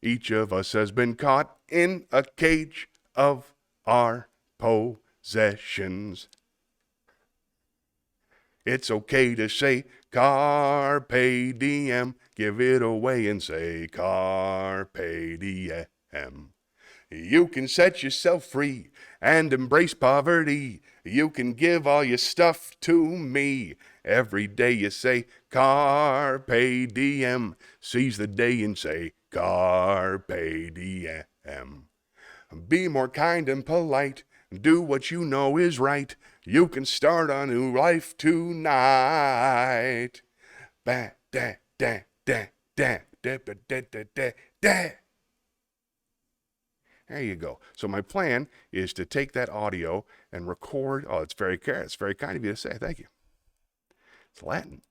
Each of us has been caught in a cage of our possessions. It's okay to say Carpe Diem. Give it away and say Carpe Diem. You can set yourself free and embrace poverty. You can give all your stuff to me. Every day you say Carpe Diem. Seize the day and say Carpe Diem. Be more kind and polite. Do what you know is right. You can start a new life tonight. Ba da da da da da da da da da da. There you go. So my plan is to take that audio and record. Oh, it's very kind of you to say. Thank you. It's Latin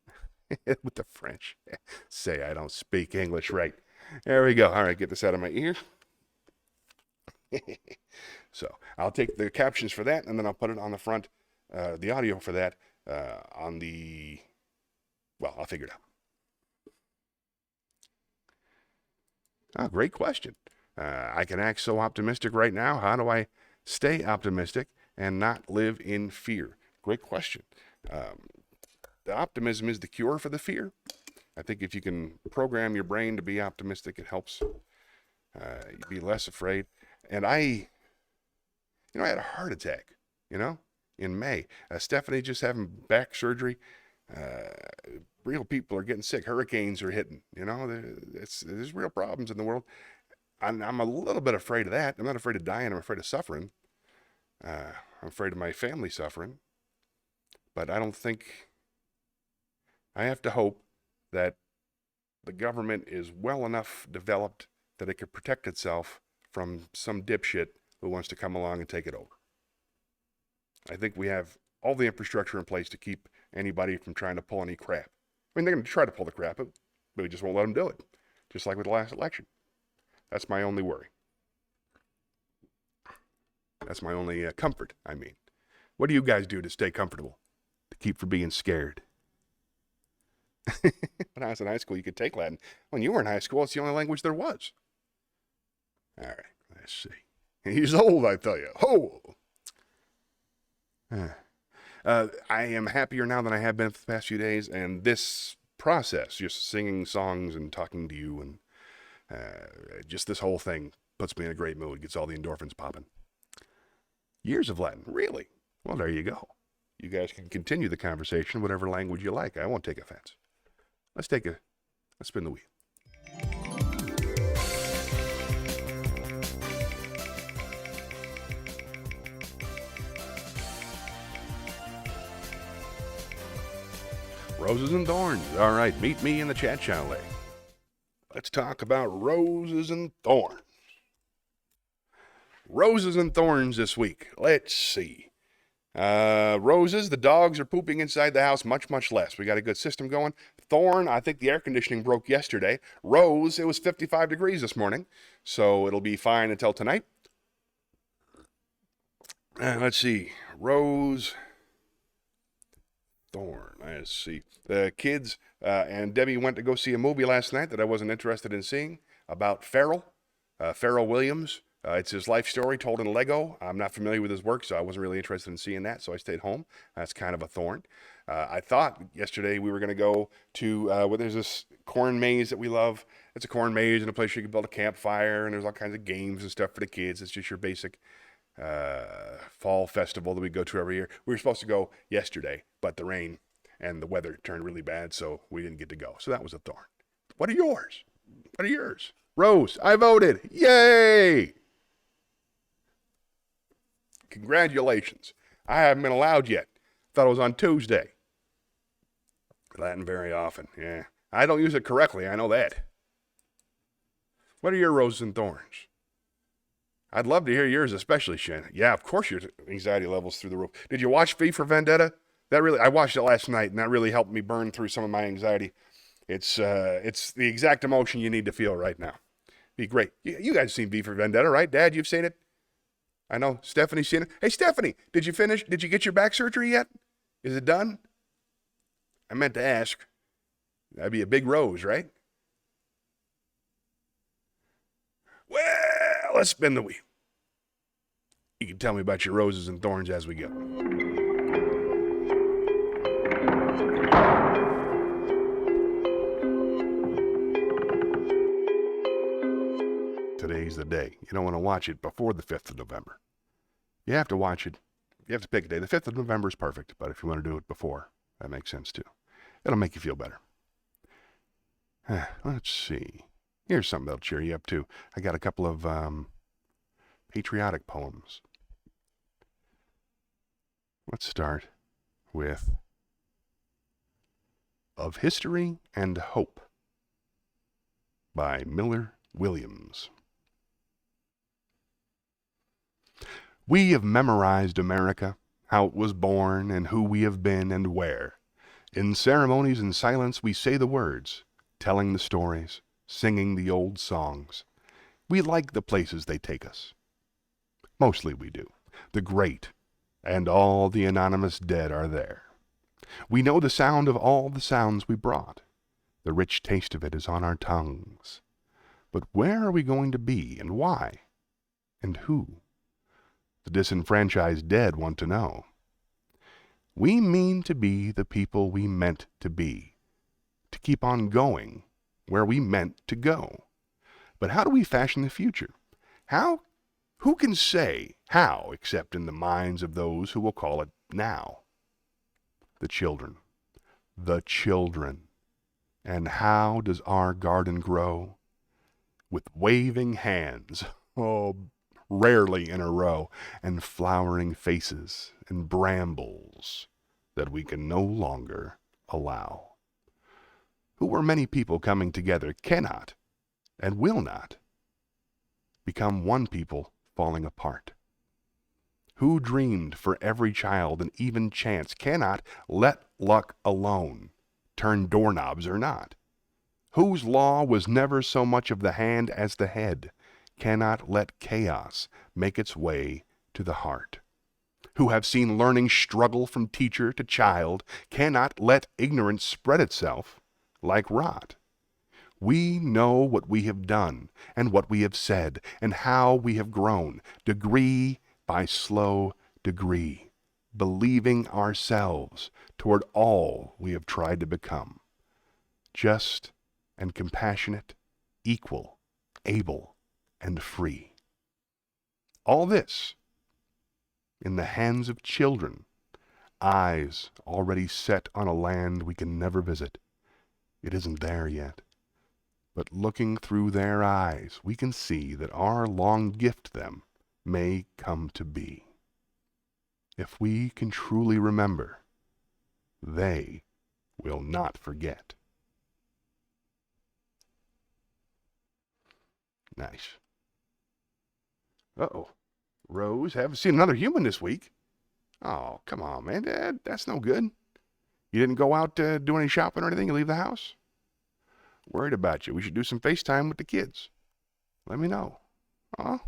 with the French. Say I don't speak English right. There we go. All right, get this out of my ear. So I'll take the captions for that, and then I'll put it on the front, the audio for that on the, well, I'll figure it out. Oh, great question. I can act so optimistic right now. How do I stay optimistic and not live in fear? Great question. The optimism is the cure for the fear. I think if you can program your brain to be optimistic, it helps you be less afraid. And I had a heart attack, in May. Stephanie just having back surgery. Real people are getting sick. Hurricanes are hitting. There's real problems in the world. I'm a little bit afraid of that. I'm not afraid of dying. I'm afraid of suffering. I'm afraid of my family suffering. But I don't think... I have to hope that the government is well enough developed that it could protect itself from some dipshit who wants to come along and take it over. I think we have all the infrastructure in place to keep anybody from trying to pull any crap. I mean, they're going to try to pull the crap, but we just won't let them do it. Just like with the last election. That's my only worry. That's my only comfort, I mean. What do you guys do to stay comfortable? To keep from being scared? When I was in high school, you could take Latin. When you were in high school, it's the only language there was. All right, let's see. He's old, I tell you. Ho! I am happier now than I have been for the past few days, and this process, just singing songs and talking to you, and just this whole thing puts me in a great mood, gets all the endorphins popping. Years of Latin, really? Well, there you go. You guys can continue the conversation, whatever language you like. I won't take offense. Let's spin the wheel. Roses and thorns. All right, meet me in the chat, Shanley. Let's talk about roses and thorns. Roses and thorns this week. Let's see. Roses, the dogs are pooping inside the house much, much less. We got a good system going. Thorn, I think the air conditioning broke yesterday. Rose, it was 55 degrees this morning, so it'll be fine until tonight. Let's see. Rose, thorn. Let's see. The kids and Debbie went to go see a movie last night that I wasn't interested in seeing about Farrell Williams. It's his life story told in Lego. I'm not familiar with his work, so I wasn't really interested in seeing that, so I stayed home. That's kind of a thorn. I thought yesterday we were going to go to where there's this corn maze that we love. It's a corn maze and a place where you can build a campfire, and there's all kinds of games and stuff for the kids. It's just your basic fall festival that we go to every year. We were supposed to go yesterday, but the rain and the weather turned really bad, so we didn't get to go. So that was a thorn. What are yours? What are yours? Rose, I voted. Yay! Congratulations. I haven't been allowed yet. Thought it was on Tuesday. Latin very often, yeah. I don't use it correctly, I know that. What are your roses and thorns? I'd love to hear yours, especially, Shannon. Yeah, of course your anxiety level's through the roof. Did you watch V for Vendetta? I watched it last night, and that really helped me burn through some of my anxiety. It's the exact emotion you need to feel right now. Be great. You guys seen V for Vendetta, right? Dad, you've seen it? I know Stephanie's seen it. Hey, Stephanie, did you finish? Did you get your back surgery yet? Is it done? I meant to ask. That'd be a big rose, right? Well, let's spin the wheel. You can tell me about your roses and thorns as we go. Today's the day. You don't want to watch it before the 5th of November. You have to watch it. You have to pick a day. The 5th of November is perfect, but if you want to do it before, that makes sense too. It'll make you feel better. Let's see. Here's something that'll cheer you up too. I got a couple of patriotic poems. Let's start with Of History and Hope by Miller Williams. We have memorized America, how it was born and who we have been and where. In ceremonies and silence we say the words, telling the stories, singing the old songs. We like the places they take us. Mostly we do. The great and all the anonymous dead are there. We know the sound of all the sounds we brought. The rich taste of it is on our tongues. But where are we going to be, and why? And who? The disenfranchised dead want to know. We mean to be the people we meant to be, to keep on going where we meant to go. But how do we fashion the future? How? Who can say how except in the minds of those who will call it now? The children. The children. And how does our garden grow? With waving hands, oh, rarely in a row, and flowering faces and brambles that we can no longer allow. Who were many people coming together cannot and will not become one people falling apart. Who dreamed for every child an even chance cannot let luck alone, turn doorknobs or not. Whose law was never so much of the hand as the head, cannot let chaos make its way to the heart. Who have seen learning struggle from teacher to child, cannot let ignorance spread itself like rot. We know what we have done, and what we have said, and how we have grown, degree by slow degree, believing ourselves toward all we have tried to become. Just and compassionate, equal, able, and free. All this in the hands of children, eyes already set on a land we can never visit. It isn't there yet. But looking through their eyes, we can see that our long gift them may come to be. If we can truly remember, they will not forget. Nice. Uh-oh. Rose, haven't seen another human this week. Oh, come on, man. That's no good. You didn't go out do any shopping or anything? You leave the house? Worried about you. We should do some FaceTime with the kids. Let me know. Huh?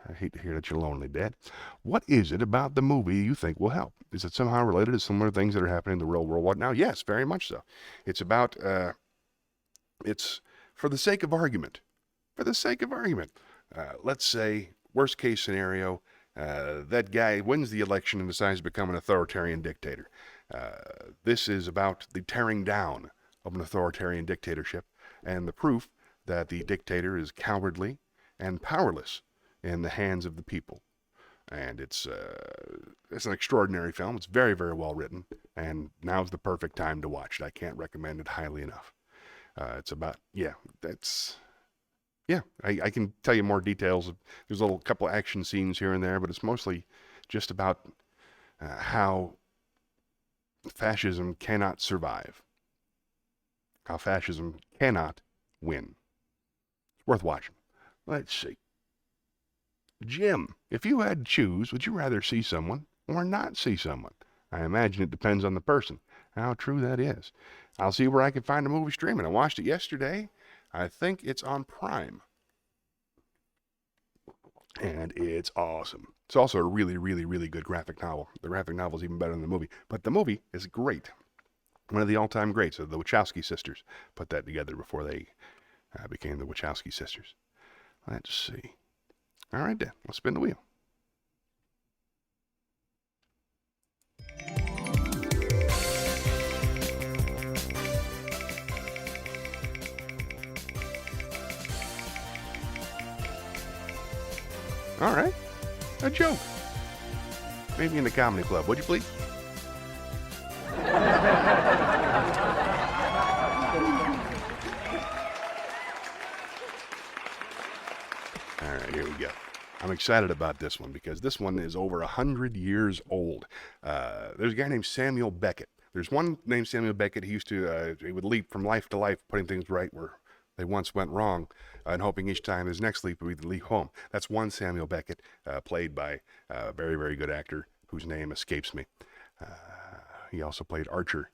I hate to hear that you're lonely, Dad. What is it about the movie you think will help? Is it somehow related to similar things that are happening in the real world right now? Yes, very much so. It's about, it's for the sake of argument. For the sake of argument. Let's say, worst case scenario, that guy wins the election and decides to become an authoritarian dictator. This is about the tearing down of an authoritarian dictatorship and the proof that the dictator is cowardly and powerless in the hands of the people. And it's an extraordinary film. It's very, very well written, and now's the perfect time to watch it. I can't recommend it highly enough. It's about, I can tell you more details. There's a couple action scenes here and there, but it's mostly just about how fascism cannot survive. How fascism cannot win. It's worth watching. Let's see. Jim, if you had to choose, would you rather see someone or not see someone? I imagine it depends on the person. How true that is. I'll see where I can find a movie streaming. I watched it yesterday. I think it's on Prime. And it's awesome. It's also a really, really, really good graphic novel. The graphic novel is even better than the movie. But the movie is great. One of the all-time greats of the Wachowski sisters put that together before they became the Wachowski sisters. Let's see. All right, then. Let's spin the wheel. All right. A joke. Maybe in the comedy club. Would you please? All right, here we go. I'm excited about this one because this one is over 100 years old. There's a guy named Samuel Beckett. There's one named Samuel Beckett. He used to, he would leap from life to life, putting things right where they once went wrong, and hoping each time his next leap would leap home. That's one Samuel Beckett, played by a very, very good actor whose name escapes me. He also played Archer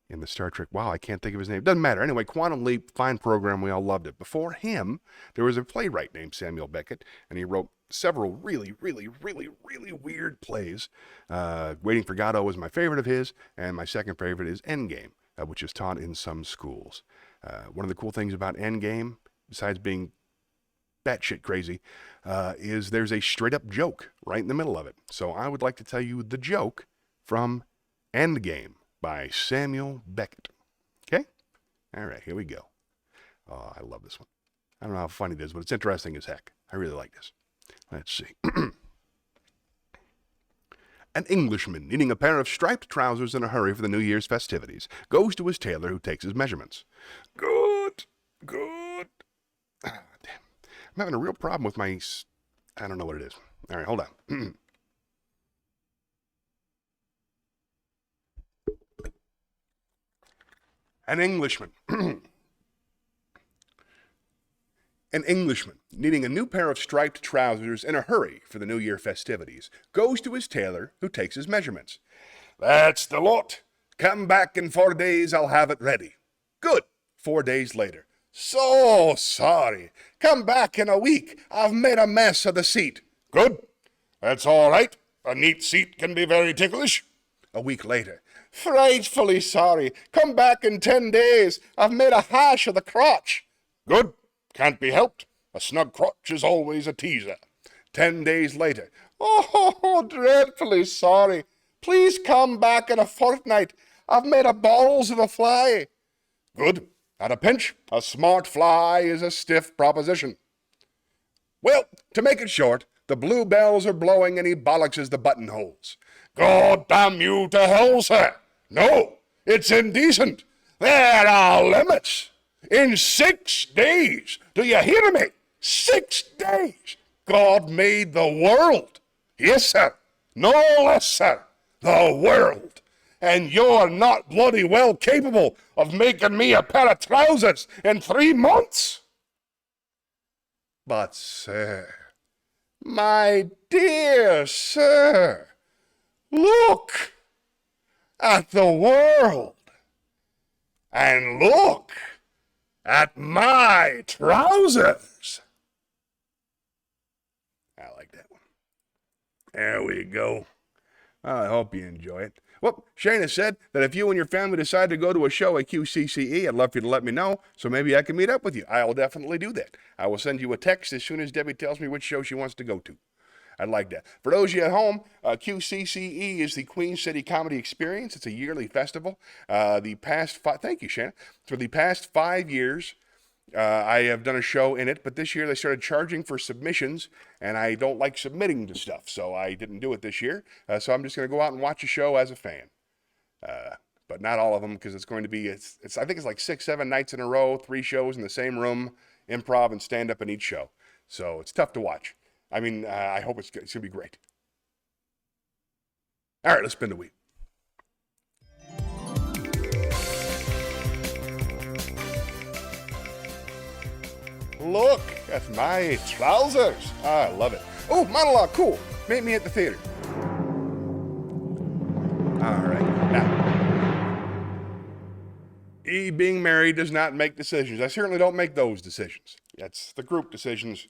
in the Star Trek. Wow, I can't think of his name. Doesn't matter. Anyway, Quantum Leap, fine program. We all loved it. Before him, there was a playwright named Samuel Beckett, and he wrote several really, really, really, really weird plays. Waiting for Godot was my favorite of his, and my second favorite is Endgame, which is taught in some schools. One of the cool things about Endgame, besides being batshit crazy, is there's a straight-up joke right in the middle of it. So I would like to tell you the joke from Endgame by Samuel Beckett. Okay? All right, here we go. Oh, I love this one. I don't know how funny it is, but it's interesting as heck. I really like this. Let's see. An Englishman needing a pair of striped trousers in a hurry for the New Year's festivities goes to his tailor who takes his measurements. Good. Ah, damn. I'm having a real problem with my... I don't know what it is. All right, hold on. An Englishman. An Englishman, needing a new pair of striped trousers in a hurry for the New Year festivities, goes to his tailor, who takes his measurements. That's the lot. Come back in 4 days, I'll have it ready. Good. 4 days later. So sorry. Come back in a week. I've made a mess of the seat. Good. That's all right. A neat seat can be very ticklish. A week later. Frightfully sorry. Come back in 10 days. I've made a hash of the crotch. Good. Can't be helped. A snug crotch is always a teaser. 10 days later. Oh, dreadfully sorry. Please come back in a fortnight. I've made a balls of a fly. Good. At a pinch, a smart fly is a stiff proposition. Well, to make it short, the bluebells are blowing and he bollockses the buttonholes. God damn you to hell, sir. No, it's indecent. There are limits. In 6 days, do you hear me? 6 days. God made the world. Yes, sir. No less, sir. The world. And you're not bloody well capable of making me a pair of trousers in 3 months. But, sir, my dear sir, look at the world and look at my trousers. I like that one. There we go. I hope you enjoy it. Well, Shayna said that if you and your family decide to go to a show at QCCE, I'd love for you to let me know, so maybe I can meet up with you. I'll definitely do that. I will send you a text as soon as Debbie tells me which show she wants to go to. I'd like that. For those of you at home, QCCE is the Queen City Comedy Experience. It's a yearly festival. Thank you, Shayna. For the past 5 years, I have done a show in it, but this year they started charging for submissions, and I don't like submitting to stuff, so I didn't do it this year. So I'm just going to go out and watch a show as a fan. But not all of them, because it's going to be, I think it's like 6, 7 nights in a row, 3 shows in the same room, improv and stand-up in each show. So it's tough to watch. I mean, I hope it's going to be great. All right, let's spin the wheel. Look at my trousers. I love it. Oh, monologue, cool. Meet me at the theater. All right. Now, being married does not make decisions. I certainly don't make those decisions. That's the group decisions.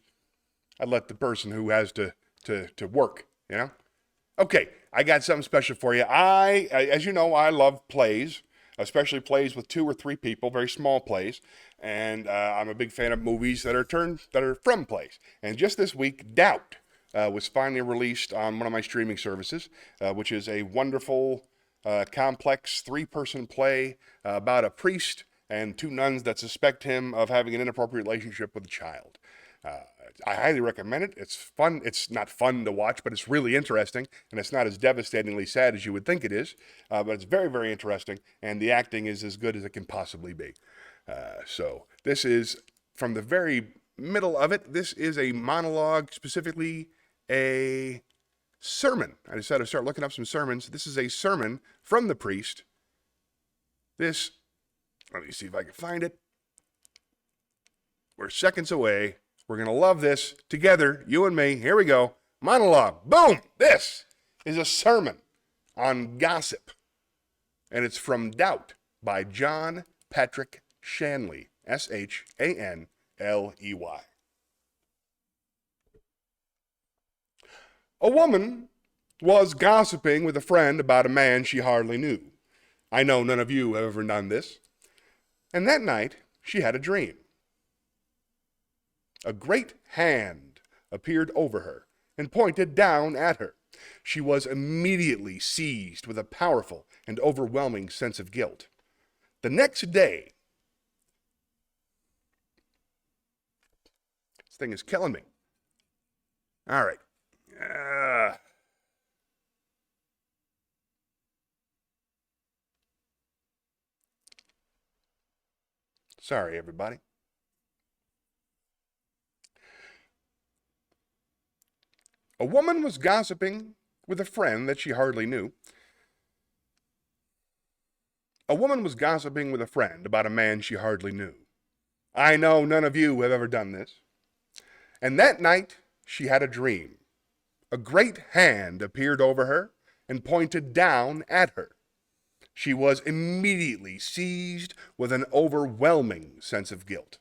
I let the person who has to work, you know? Okay, I got something special for you. As you know, I love plays, especially plays with 2 or 3 people, very small plays. And I'm a big fan of movies that are from plays. And just this week, Doubt was finally released on one of my streaming services, which is a wonderful, complex 3-person play about a priest and 2 nuns that suspect him of having an inappropriate relationship with a child. I highly recommend it. It's fun. It's not fun to watch, but it's really interesting, and it's not as devastatingly sad as you would think it is, but it's very, very interesting, and the acting is as good as it can possibly be. So this is, from the very middle of it, this is a monologue, specifically a sermon. I decided to start looking up some sermons. This is a sermon from the priest. Let me see if I can find it. We're seconds away. We're going to love this together, you and me. Here we go. Monologue. Boom. This is a sermon on gossip. And it's from Doubt by John Patrick Shanley. Shanley. A woman was gossiping with a friend about a man she hardly knew. I know none of you have ever done this. And that night, she had a dream. A great hand appeared over her and pointed down at her. She was immediately seized with a powerful and overwhelming sense of guilt. The next day, this thing is killing me. All right. Sorry, everybody. A woman was gossiping with a friend that she hardly knew. A woman was gossiping with a friend about a man she hardly knew. I know none of you have ever done this. And that night, she had a dream. A great hand appeared over her and pointed down at her. She was immediately seized with an overwhelming sense of guilt.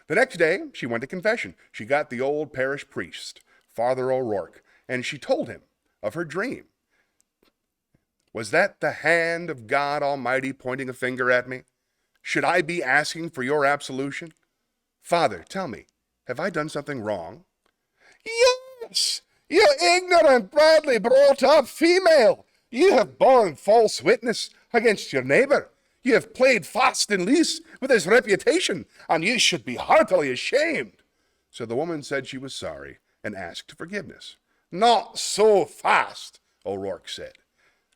The next day, she went to confession. She got the old parish priest, Father O'Rourke, and she told him of her dream. Was that the hand of God Almighty pointing a finger at me? Should I be asking for your absolution? Father, tell me, have I done something wrong? Yes, you ignorant, badly brought up female. You have borne false witness against your neighbor. You have played fast and loose with his reputation, and you should be heartily ashamed. So the woman said she was sorry and asked forgiveness. Not so fast, O'Rourke said.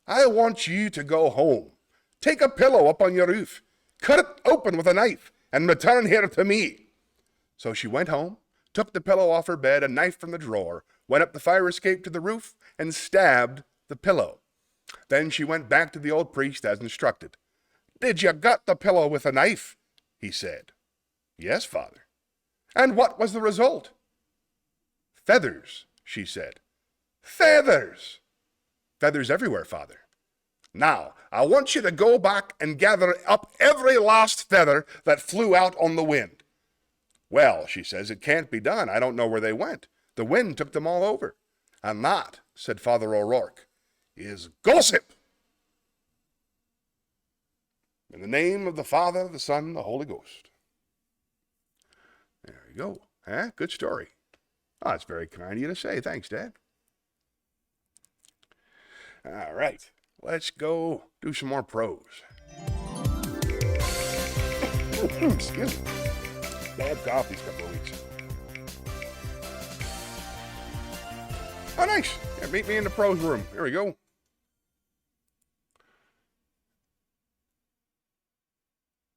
I want you to go home. Take a pillow up on your roof, cut it open with a knife, and return here to me. So she went home, took the pillow off her bed, a knife from the drawer, went up the fire escape to the roof, and stabbed the pillow. Then she went back to the old priest as instructed. Did you gut the pillow with a knife? He said. Yes, Father. And what was the result? Feathers, she said. Feathers! Feathers everywhere, Father. Now, I want you to go back and gather up every last feather that flew out on the wind. Well, she says, it can't be done. I don't know where they went. The wind took them all over. And that, said Father O'Rourke, is gossip. In the name of the Father, the Son, the Holy Ghost. There you go. Huh? Good story. Oh, that's very kind of you to say. Thanks, Dad. All right. Let's go do some more prose. Excuse me. Bad cough these couple of weeks. Oh, nice. Yeah, meet me in the prose room. Here we go.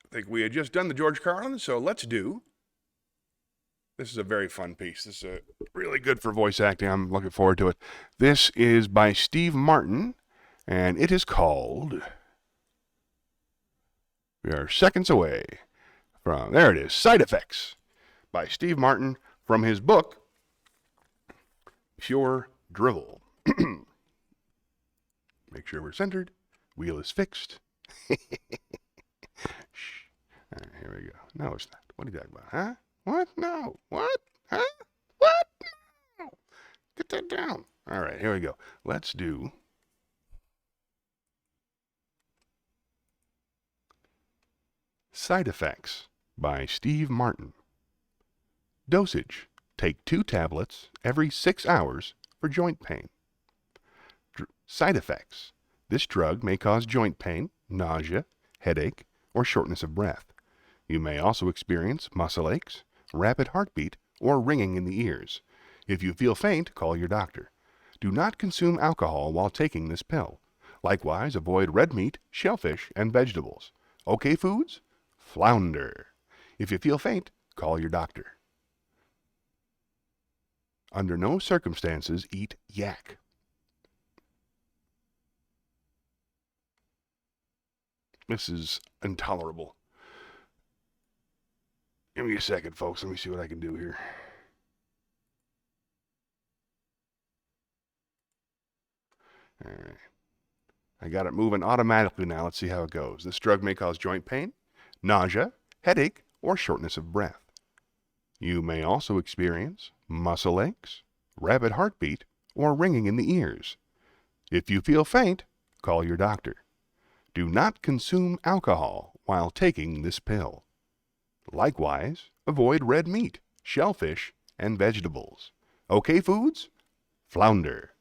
I think we had just done the George Carlin, so let's do. This is a very fun piece. This is really good for voice acting. I'm looking forward to it. This is by Steve Martin, and it is called We Are Seconds Away from, there it is, Side Effects by Steve Martin from his book, Pure Drivel. Make sure we're centered. Wheel is fixed. Shh. All right, here we go. No, it's not. What are you talking about, huh? What? No. What? Huh? What? No. Get that down. All right, here we go. Let's do Side Effects by Steve Martin. Dosage. Take 2 tablets every 6 hours for joint pain. Side effects. This drug may cause joint pain, nausea, headache, or shortness of breath. You may also experience muscle aches, rapid heartbeat, or ringing in the ears. If you feel faint, call your doctor. Do not consume alcohol while taking this pill. Likewise, avoid red meat, shellfish, and vegetables. Okay foods? Flounder. If you feel faint, call your doctor. Under no circumstances eat yak. This is intolerable. Give me a second, folks. Let me see what I can do here. All right. I got it moving automatically now. Let's see how it goes. This drug may cause joint pain, nausea, headache, or shortness of breath. You may also experience muscle aches, rapid heartbeat, or ringing in the ears. If you feel faint, call your doctor. Do not consume alcohol while taking this pill. Likewise, avoid red meat, shellfish, and vegetables. Okay foods? Flounder.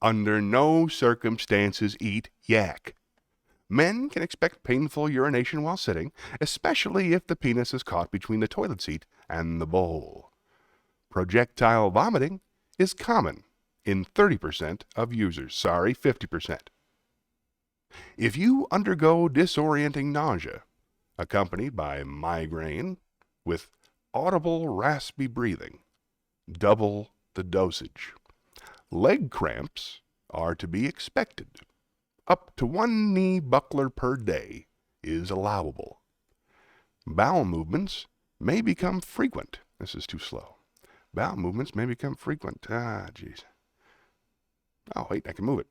Under no circumstances eat yak. Men can expect painful urination while sitting, especially if the penis is caught between the toilet seat and the bowl. Projectile vomiting is common in 30% of users. 50%. If you undergo disorienting nausea, accompanied by migraine with audible raspy breathing, double the dosage. Leg cramps are to be expected. Up to 1 knee buckler per day is allowable. Bowel movements may become frequent. This is too slow. Bowel movements may become frequent. Jeez. Oh, wait, I can move it.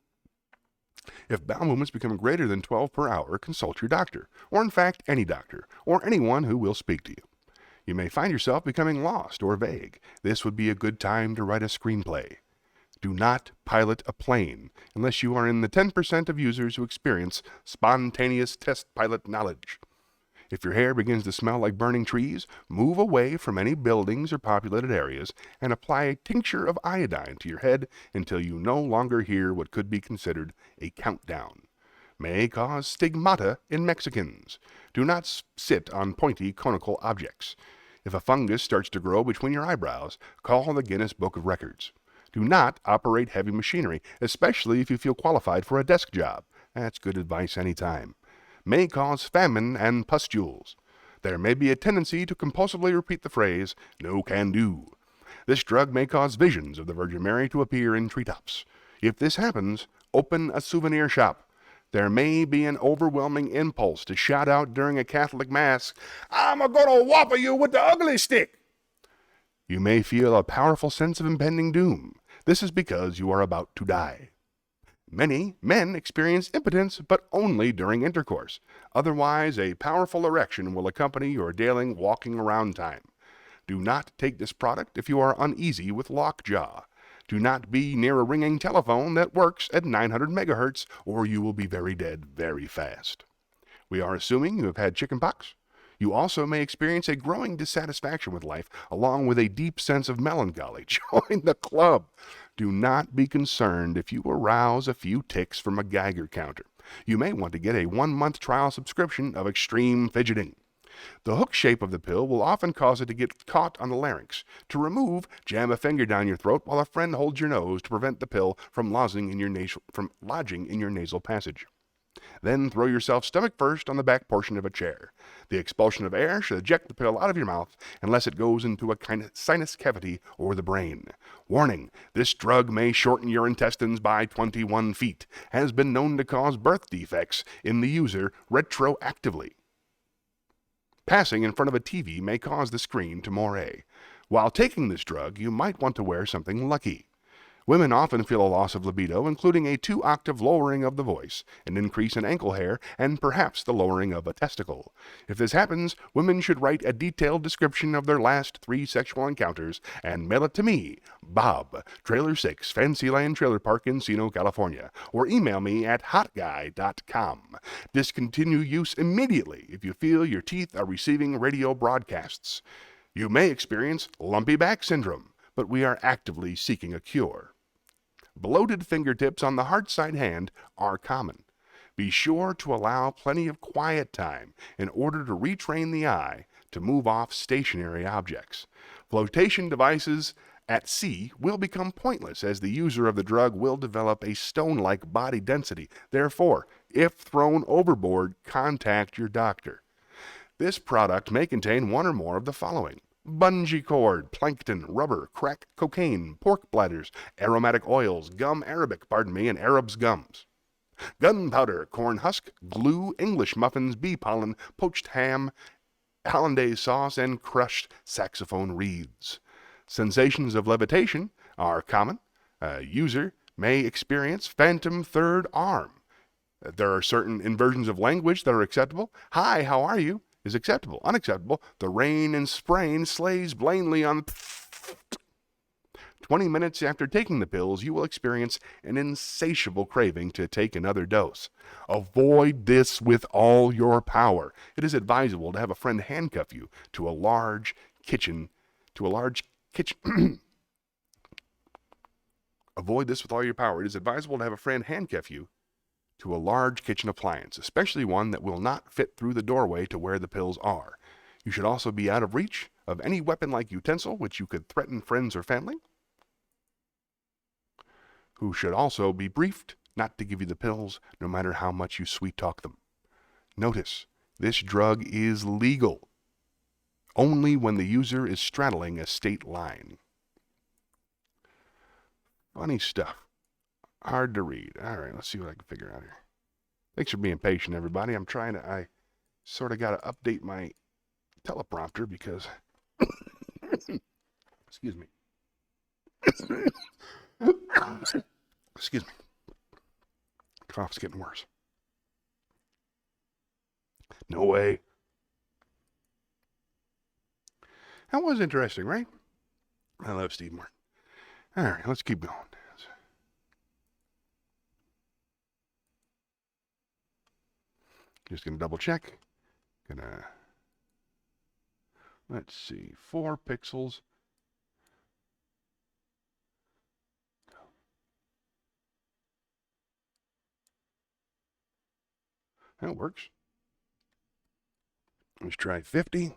If bowel movements become greater than 12 per hour, consult your doctor, or in fact, any doctor, or anyone who will speak to you. You may find yourself becoming lost or vague. This would be a good time to write a screenplay. Do not pilot a plane unless you are in the 10% of users who experience spontaneous test pilot knowledge. If your hair begins to smell like burning trees, move away from any buildings or populated areas and apply a tincture of iodine to your head until you no longer hear what could be considered a countdown. May cause stigmata in Mexicans. Do not sit on pointy conical objects. If a fungus starts to grow between your eyebrows, call the Guinness Book of Records. Do not operate heavy machinery, especially if you feel qualified for a desk job. That's good advice anytime. May cause famine and pustules. There may be a tendency to compulsively repeat the phrase, no can do. This drug may cause visions of the Virgin Mary to appear in treetops. If this happens, open a souvenir shop. There may be an overwhelming impulse to shout out during a Catholic Mass, I'm a-gonna whopper you with the ugly stick. You may feel a powerful sense of impending doom. This is because you are about to die. Many men experience impotence, but only during intercourse. Otherwise, a powerful erection will accompany your daily walking around time. Do not take this product if you are uneasy with lockjaw. Do not be near a ringing telephone that works at 900 megahertz, or you will be very dead very fast. We are assuming you have had chickenpox. You also may experience a growing dissatisfaction with life, along with a deep sense of melancholy. Join the club. Do not be concerned if you arouse a few ticks from a Geiger counter. You may want to get a 1-month trial subscription of extreme fidgeting. The hook shape of the pill will often cause it to get caught on the larynx. To remove, jam a finger down your throat while a friend holds your nose to prevent the pill from lodging in your nasal passage. Then throw yourself stomach first on the back portion of a chair. The expulsion of air should eject the pill out of your mouth unless it goes into a kind of sinus cavity or the brain. Warning, this drug may shorten your intestines by 21 feet, has been known to cause birth defects in the user retroactively. Passing in front of a TV may cause the screen to moire. While taking this drug, you might want to wear something lucky. Women often feel a loss of libido, including a 2-octave lowering of the voice, an increase in ankle hair, and perhaps the lowering of a testicle. If this happens, women should write a detailed description of their last 3 sexual encounters and mail it to me, Bob, Trailer 6, Fancyland Trailer Park, Encino, California, or email me at hotguy.com. Discontinue use immediately if you feel your teeth are receiving radio broadcasts. You may experience lumpy back syndrome, but we are actively seeking a cure. Bloated fingertips on the heart side hand are common. Be sure to allow plenty of quiet time in order to retrain the eye to move off stationary objects. Flotation devices at sea will become pointless as the user of the drug will develop a stone-like body density. Therefore, if thrown overboard, contact your doctor. This product may contain one or more of the following: bungee cord, plankton, rubber, crack cocaine, pork bladders, aromatic oils, gum arabic, and Arab's gums. Gunpowder, corn husk, glue, English muffins, bee pollen, poached ham, hollandaise sauce, and crushed saxophone reeds. Sensations of levitation are common. A user may experience phantom third arm. There are certain inversions of language that are acceptable. Hi, how are you? Is acceptable. Unacceptable, the rain and sprain slays blindly on 20 minutes after taking the pills, you will experience an insatiable craving to take another dose. Avoid this with all your power. It is advisable to have a friend handcuff you to a large kitchen to a large kitchen. Avoid this with all your power. It is advisable to have a friend handcuff you to a large kitchen appliance, especially one that will not fit through the doorway to where the pills are. You should also be out of reach of any weapon-like utensil which you could threaten friends or family, who should also be briefed not to give you the pills no matter how much you sweet-talk them. Notice, this drug is legal only when the user is straddling a state line. Funny stuff. Hard to read. All right, let's see what I can figure out here. Thanks for being patient, everybody. I sort of got to update my teleprompter because, excuse me. Excuse me. Cough's getting worse. No way. That was interesting, right? I love Steve Martin. All right, let's keep going. Just going to double check. Let's see, 4 pixels. That works. Let's try 50.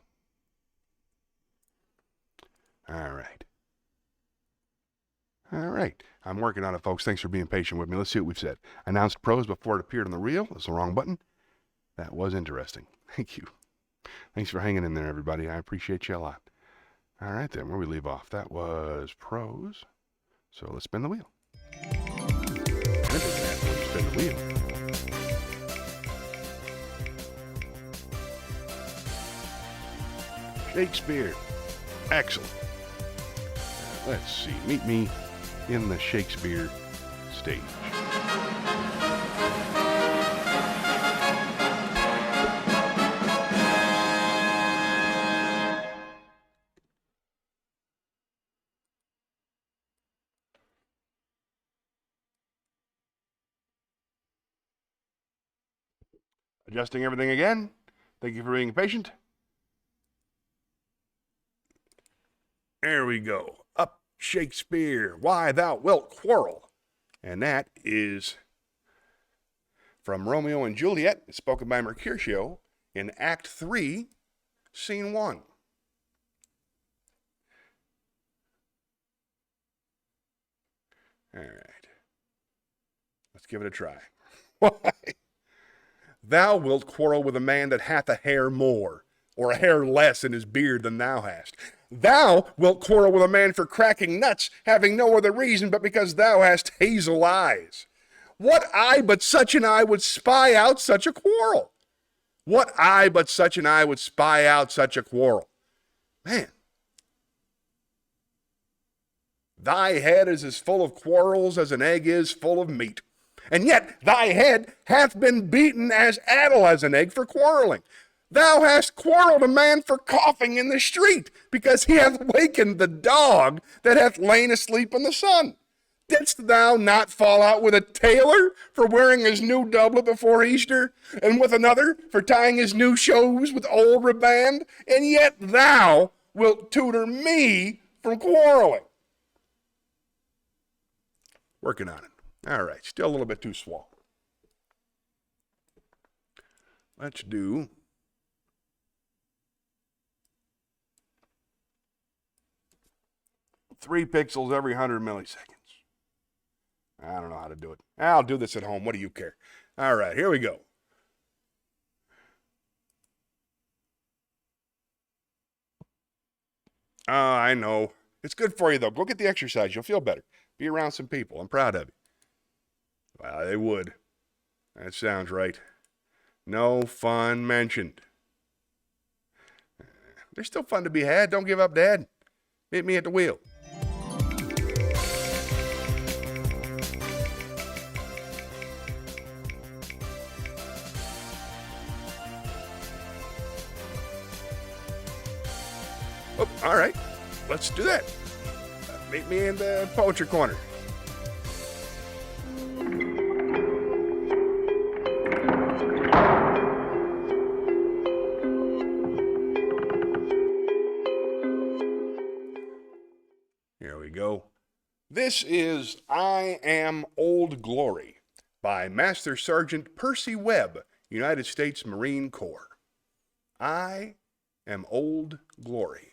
All right. All right. I'm working on it, folks. Thanks for being patient with me. Let's see what we've said. Announced prose before it appeared on the reel. That's the wrong button. That was interesting. Thank you. Thanks for hanging in there, everybody. I appreciate you a lot. All right, then, where we leave off. That was prose. So let's spin the wheel. Spin the wheel. Shakespeare. Excellent. Let's see. Meet me in the Shakespeare stage. Adjusting everything again. Thank you for being patient. There we go. Up Shakespeare, why thou wilt quarrel. And that is from Romeo and Juliet, spoken by Mercutio in Act 3, Scene 1. All right. Let's give it a try. Why? Thou wilt quarrel with a man that hath a hair more, or a hair less in his beard than thou hast. Thou wilt quarrel with a man for cracking nuts, having no other reason but because thou hast hazel eyes. What eye but such an eye would spy out such a quarrel? What eye but such an eye would spy out such a quarrel? Man. Thy head is as full of quarrels as an egg is full of meat. And yet thy head hath been beaten as addle as an egg for quarreling. Thou hast quarreled a man for coughing in the street, because he hath wakened the dog that hath lain asleep in the sun. Didst thou not fall out with a tailor for wearing his new doublet before Easter, and with another for tying his new shoes with old riband? And yet thou wilt tutor me from quarreling. Working on it. All right, still a little bit too small. Let's do 3 pixels every 100 milliseconds. I don't know how to do it. I'll do this at home. What do you care? All right, here we go. I know. It's good for you, though. Go get the exercise. You'll feel better. Be around some people. I'm proud of you. Well, they would. That sounds right. No fun mentioned. There's still fun to be had. Don't give up, Dad. Meet me at the wheel. Oh, all right. Let's do that. Meet me in the poetry corner. This is I Am Old Glory by Master Sergeant Percy Webb, United States Marine Corps. I am Old Glory.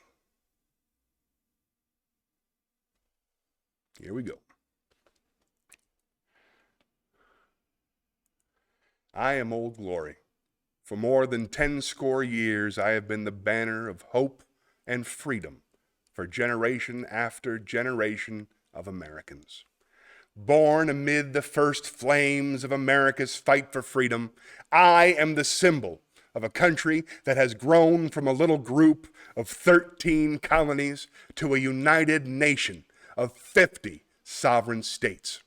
Here we go. I am Old Glory. For more than 10 score years, I have been the banner of hope and freedom for generation after generation of Americans. Born amid the first flames of America's fight for freedom, I am the symbol of a country that has grown from a little group of 13 colonies to a united nation of 50 sovereign states.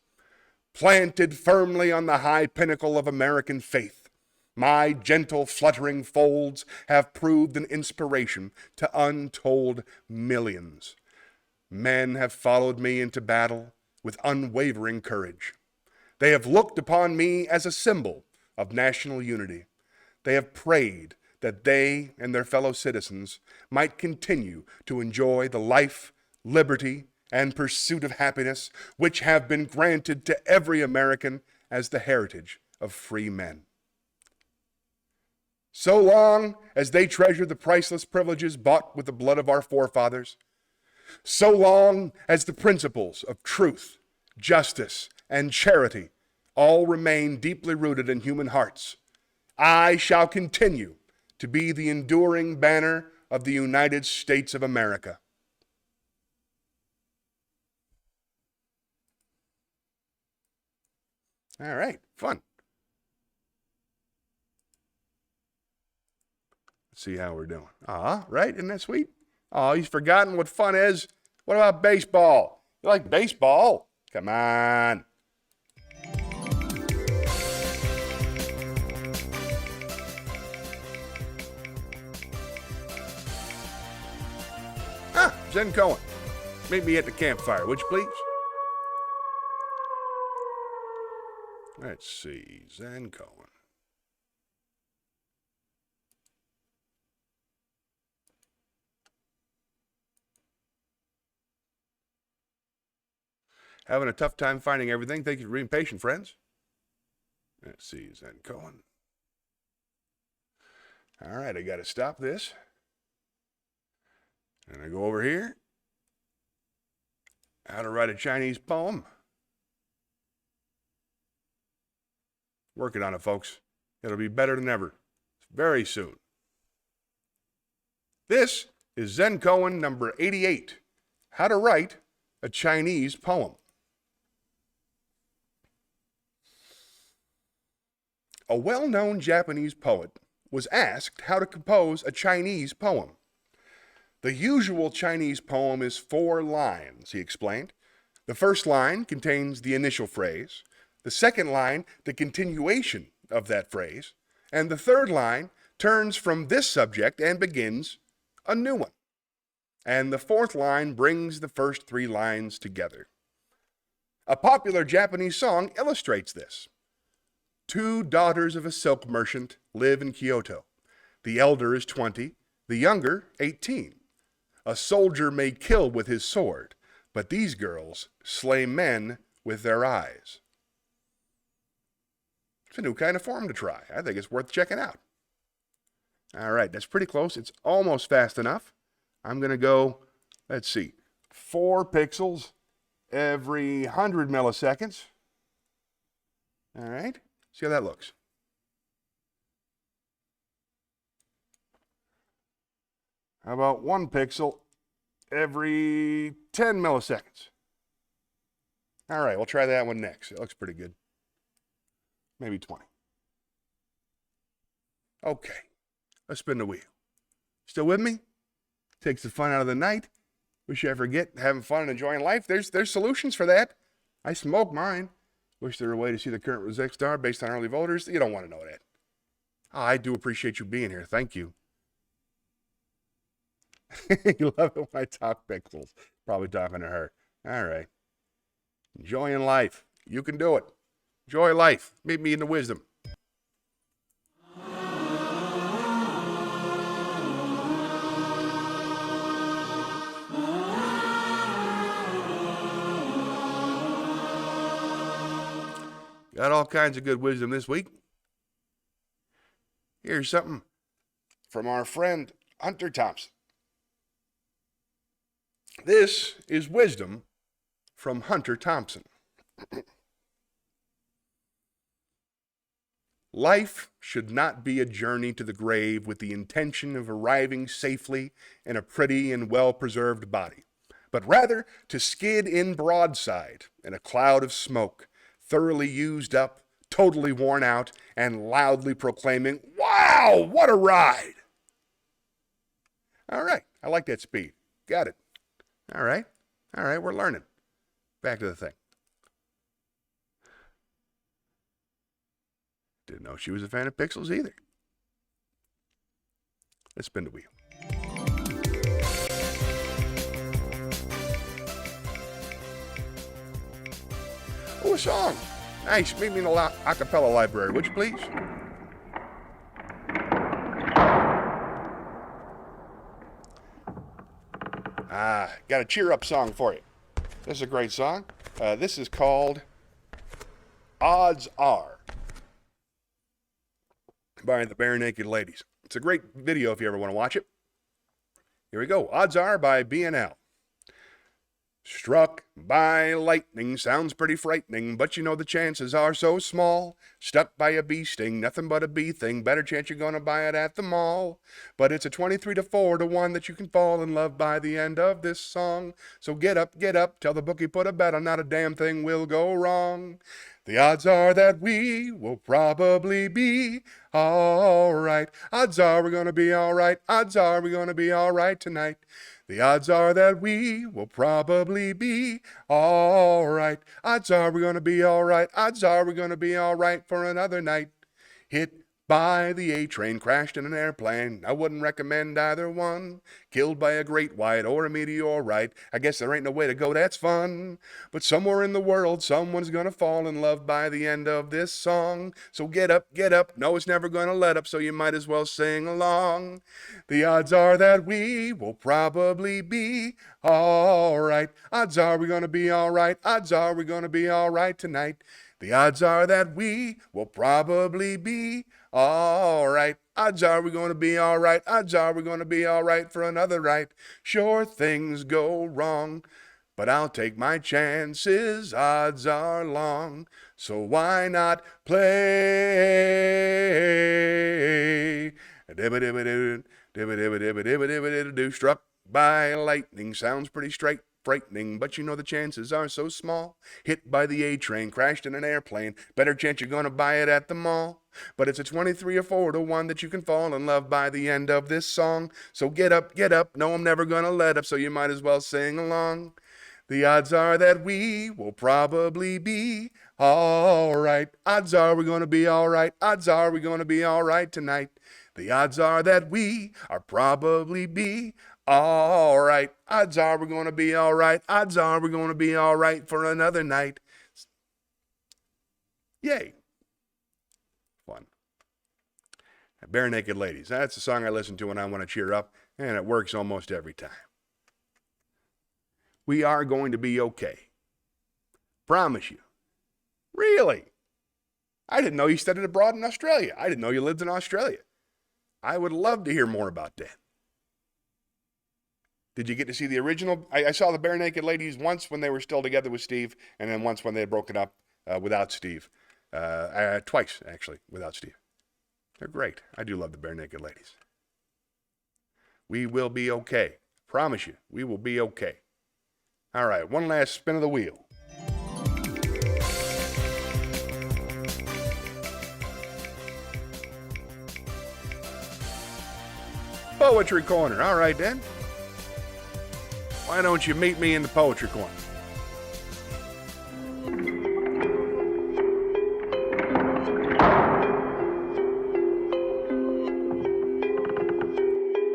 Planted firmly on the high pinnacle of American faith, my gentle fluttering folds have proved an inspiration to untold millions. Men have followed me into battle with unwavering courage. They have looked upon me as a symbol of national unity. They have prayed that they and their fellow citizens might continue to enjoy the life, liberty, and pursuit of happiness which have been granted to every American as the heritage of free men. So long as they treasure the priceless privileges bought with the blood of our forefathers, so long as the principles of truth, justice, and charity all remain deeply rooted in human hearts, I shall continue to be the enduring banner of the United States of America. All right, fun. Let's see how we're doing. Right? Isn't that sweet? Oh, he's forgotten what fun is. What about baseball? You like baseball? Come on. Zen Koan. Meet me at the campfire, would you please? Let's see, Zen Koan. Having a tough time finding everything. Thank you for being patient, friends. Let's see, Zen Koan. All right, I got to stop this. And I go over here. How to write a Chinese poem. Working on it, folks. It'll be better than ever. Very soon. This is Zen Koan number 88. How to write a Chinese poem. A well-known Japanese poet was asked how to compose a Chinese poem. The usual Chinese poem is 4 lines, he explained. The first line contains the initial phrase, the second line, the continuation of that phrase, and the third line turns from this subject and begins a new one. And the fourth line brings the first 3 lines together. A popular Japanese song illustrates this. 2 daughters of a silk merchant live in Kyoto. The elder is 20, the younger 18. A soldier may kill with his sword, but these girls slay men with their eyes. It's a new kind of form to try. I think it's worth checking out. All right, that's pretty close. It's almost fast enough. I'm going to go, let's see, 4 pixels every 100 milliseconds. All right, see how that looks. How about 1 pixel every 10 milliseconds? All right, we'll try that one next. It looks pretty good. Maybe 20. Okay, let's spin the wheel. Still with me? Takes the fun out of the night. Wish you ever get having fun and enjoying life. There's solutions for that. I smoke mine. Wish there were a way to see the current results star based on early voters. You don't want to know that. Oh, I do appreciate you being here. Thank you. You love it when I talk pixels. Probably talking to her. All right. Enjoying life. You can do it. Enjoy life. Meet me in the wisdom. Got all kinds of good wisdom this week. Here's something from our friend Hunter Thompson. This is wisdom from Hunter Thompson. Life should not be a journey to the grave with the intention of arriving safely in a pretty and well-preserved body, but rather to skid in broadside in a cloud of smoke, thoroughly used up, totally worn out, and loudly proclaiming, "Wow, what a ride!" All right, I like that speed. Got it. All right, we're learning. Back to the thing. Didn't know she was a fan of Pixels either. Let's spin the wheel. Oh, a song. Nice. Meet me in the a cappella library, would you please? Got a cheer up song for you. This is a great song. This is called Odds Are by the Barenaked Ladies. It's a great video if you ever want to watch it. Here we go. Odds Are by B&L. Struck by lightning sounds pretty frightening, but you know the chances are so small. Stuck by a bee sting, nothing but a bee thing. Better chance you're gonna buy it at the mall. But it's a 23 to 4 to 1 that you can fall in love by the end of this song. So get up, tell the bookie put a bet on, not a damn thing will go wrong. The odds are that we will probably be alright. Odds are we're gonna be alright. Odds are we're gonna be alright tonight. The odds are that we will probably be alright. Odds are we're gonna be alright. Odds are we're gonna be alright for another night. Hit by the A train, crashed in an airplane. I wouldn't recommend either one. Killed by a great white or a meteorite. I guess there ain't no way to go, that's fun. But somewhere in the world, someone's gonna fall in love by the end of this song. So get up. No, it's never gonna let up, so you might as well sing along. The odds are that we will probably be alright. Odds are we're gonna be alright. Odds are we're gonna be alright tonight. The odds are that we will probably be alright. Odds are we're going to be alright. Odds are we're going to be alright for another night. Sure, things go wrong, but I'll take my chances. Odds are long, so why not play? Struck by lightning sounds pretty frightening, but you know the chances are so small. Hit by the A train, crashed in an airplane. Better chance you're gonna buy it at the mall. But it's a 23 or 4 to 1 that you can fall in love by the end of this song. So get up. No, I'm never gonna let up, so you might as well sing along. The odds are that we will probably be alright. Odds are we're gonna be alright. Odds are we're gonna be alright tonight. The odds are that we are probably be alright. Odds are we're gonna be alright. Odds are we're gonna be alright for another night. Yay. Fun. Barenaked Ladies. That's a song I listen to when I want to cheer up, and it works almost every time. We are going to be okay. Promise you. Really? I didn't know you studied abroad in Australia. I didn't know you lived in Australia. I would love to hear more about that. Did you get to see the original? I saw the Barenaked Ladies once when they were still together with Steve, and then once when they had broken up without Steve. Twice, actually, without Steve. They're great. I do love the Barenaked Ladies. We will be okay. Promise you, we will be okay. All right, one last spin of the wheel. Poetry Corner. All right, then. Why don't you meet me in the Poetry Corner?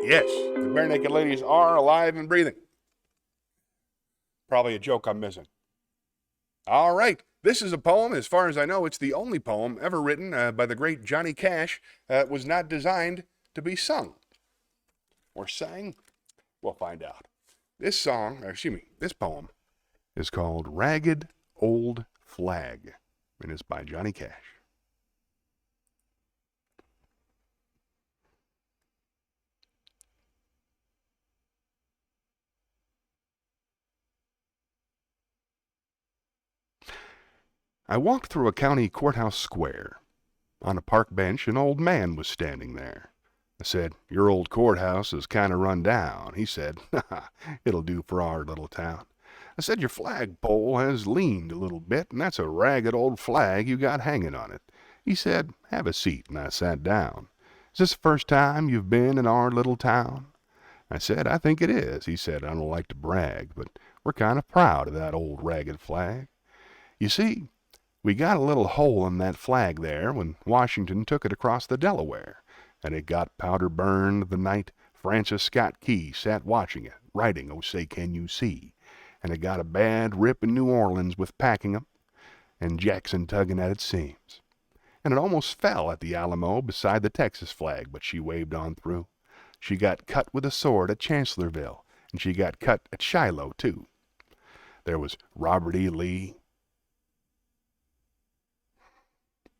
Yes, the Barenaked Ladies are alive and breathing. Probably a joke I'm missing. All right, this is a poem. As far as I know, it's the only poem ever written by the great Johnny Cash that was not designed to be sung. Or sang? We'll find out. This poem is called Ragged Old Flag. and it's by Johnny Cash. I walked through a county courthouse square. On a park bench, an old man was standing there. I said, "Your old courthouse is kind of run down." He said, "It'll do for our little town." I said, "Your flagpole has leaned a little bit, and that's a ragged old flag you got hanging on it." He said, "Have a seat," and I sat down. "Is this the first time you've been in our little town?" I said, "I think it is." He said, "I don't like to brag, but we're kind of proud of that old ragged flag. You see, we got a little hole in that flag there when Washington took it across the Delaware, and it got powder burned the night Francis Scott Key sat watching it, writing, 'Oh, say, can you see?' And it got a bad rip in New Orleans with packing 'em, and Jackson tugging at its seams. And it almost fell at the Alamo beside the Texas flag, but she waved on through. She got cut with a sword at Chancellorsville, and she got cut at Shiloh, too. There was Robert E. Lee,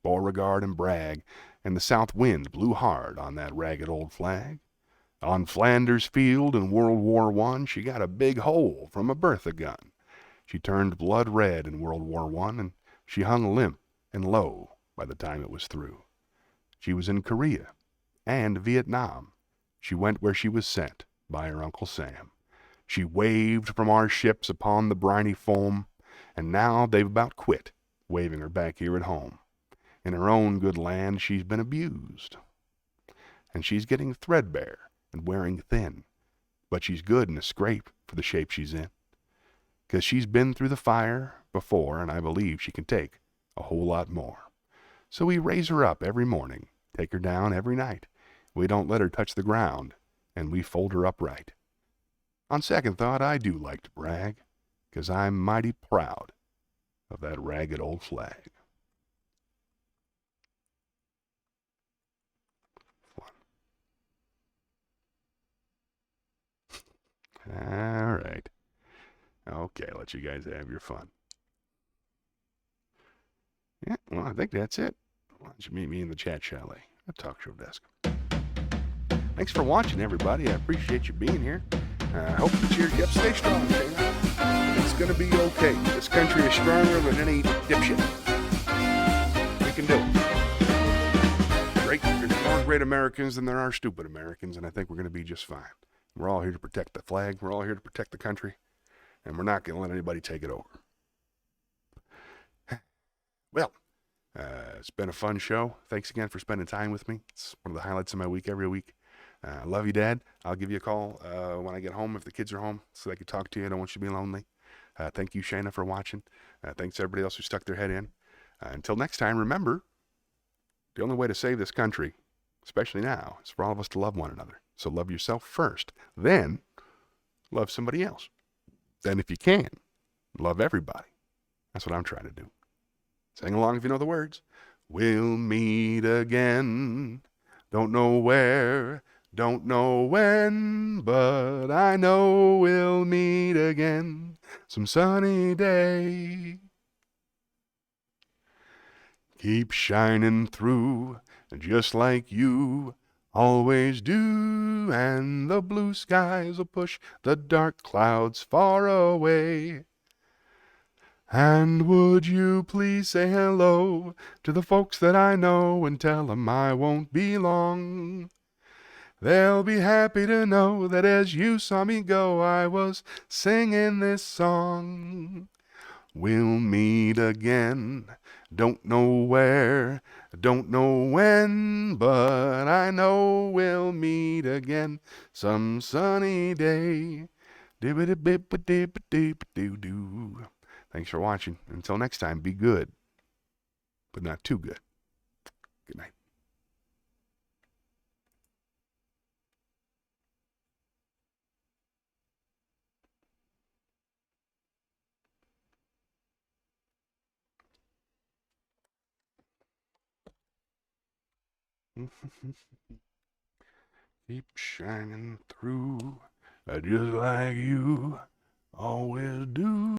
Beauregard, and Bragg, and the south wind blew hard on that ragged old flag. On Flanders Field in World War I, she got a big hole from a Bertha gun. She turned blood red in World War I, and she hung limp and low by the time it was through. She was in Korea and Vietnam. She went where she was sent by her Uncle Sam. She waved from our ships upon the briny foam, and now they've about quit waving her back here at home. In her own good land she's been abused, and she's getting threadbare and wearing thin, but she's good in a scrape for the shape she's in, 'cause she's been through the fire before, and I believe she can take a whole lot more. So we raise her up every morning, take her down every night. We don't let her touch the ground, and we fold her upright. On second thought, I do like to brag, 'cause I'm mighty proud of that ragged old flag. All right. Okay, let you guys have your fun. Yeah, well, I think that's it. Why don't you meet me in the chat chalet, a talk show desk. Thanks for watching, everybody. I appreciate you being here. I hope that you're, stay strong, Shayna. It's going to be okay. This country is stronger than any dipshit. We can do it. Great. There's more great Americans than there are stupid Americans, and I think we're going to be just fine. We're all here to protect the flag. We're all here to protect the country, and we're not going to let anybody take it over. Well, it's been a fun show. Thanks again for spending time with me. It's one of the highlights of my week every week. I love you, Dad. I'll give you a call when I get home if the kids are home so they can talk to you. I don't want you to be lonely. Thank you, Shayna, for watching. Thanks to everybody else who stuck their head in. Until next time, remember, the only way to save this country, especially now, is for all of us to love one another. So love yourself first. Then love somebody else. Then, if you can, love everybody. That's what I'm trying to do. Sing along if you know the words. We'll meet again. Don't know where, don't know when, but I know we'll meet again some sunny day. Keep shining through just like you always do, and the blue skies will push the dark clouds far away. And would you please say hello to the folks that I know and tell them I won't be long. They'll be happy to know that as you saw me go, I was singing this song. We'll meet again, don't know where, don't know when, but I know we'll meet again some sunny day. Dibba-dibba-dibba-dibba-doo-doo. Thanks for watching. Until next time, be good, but not too good. Good night. Keep shining through just like you always do.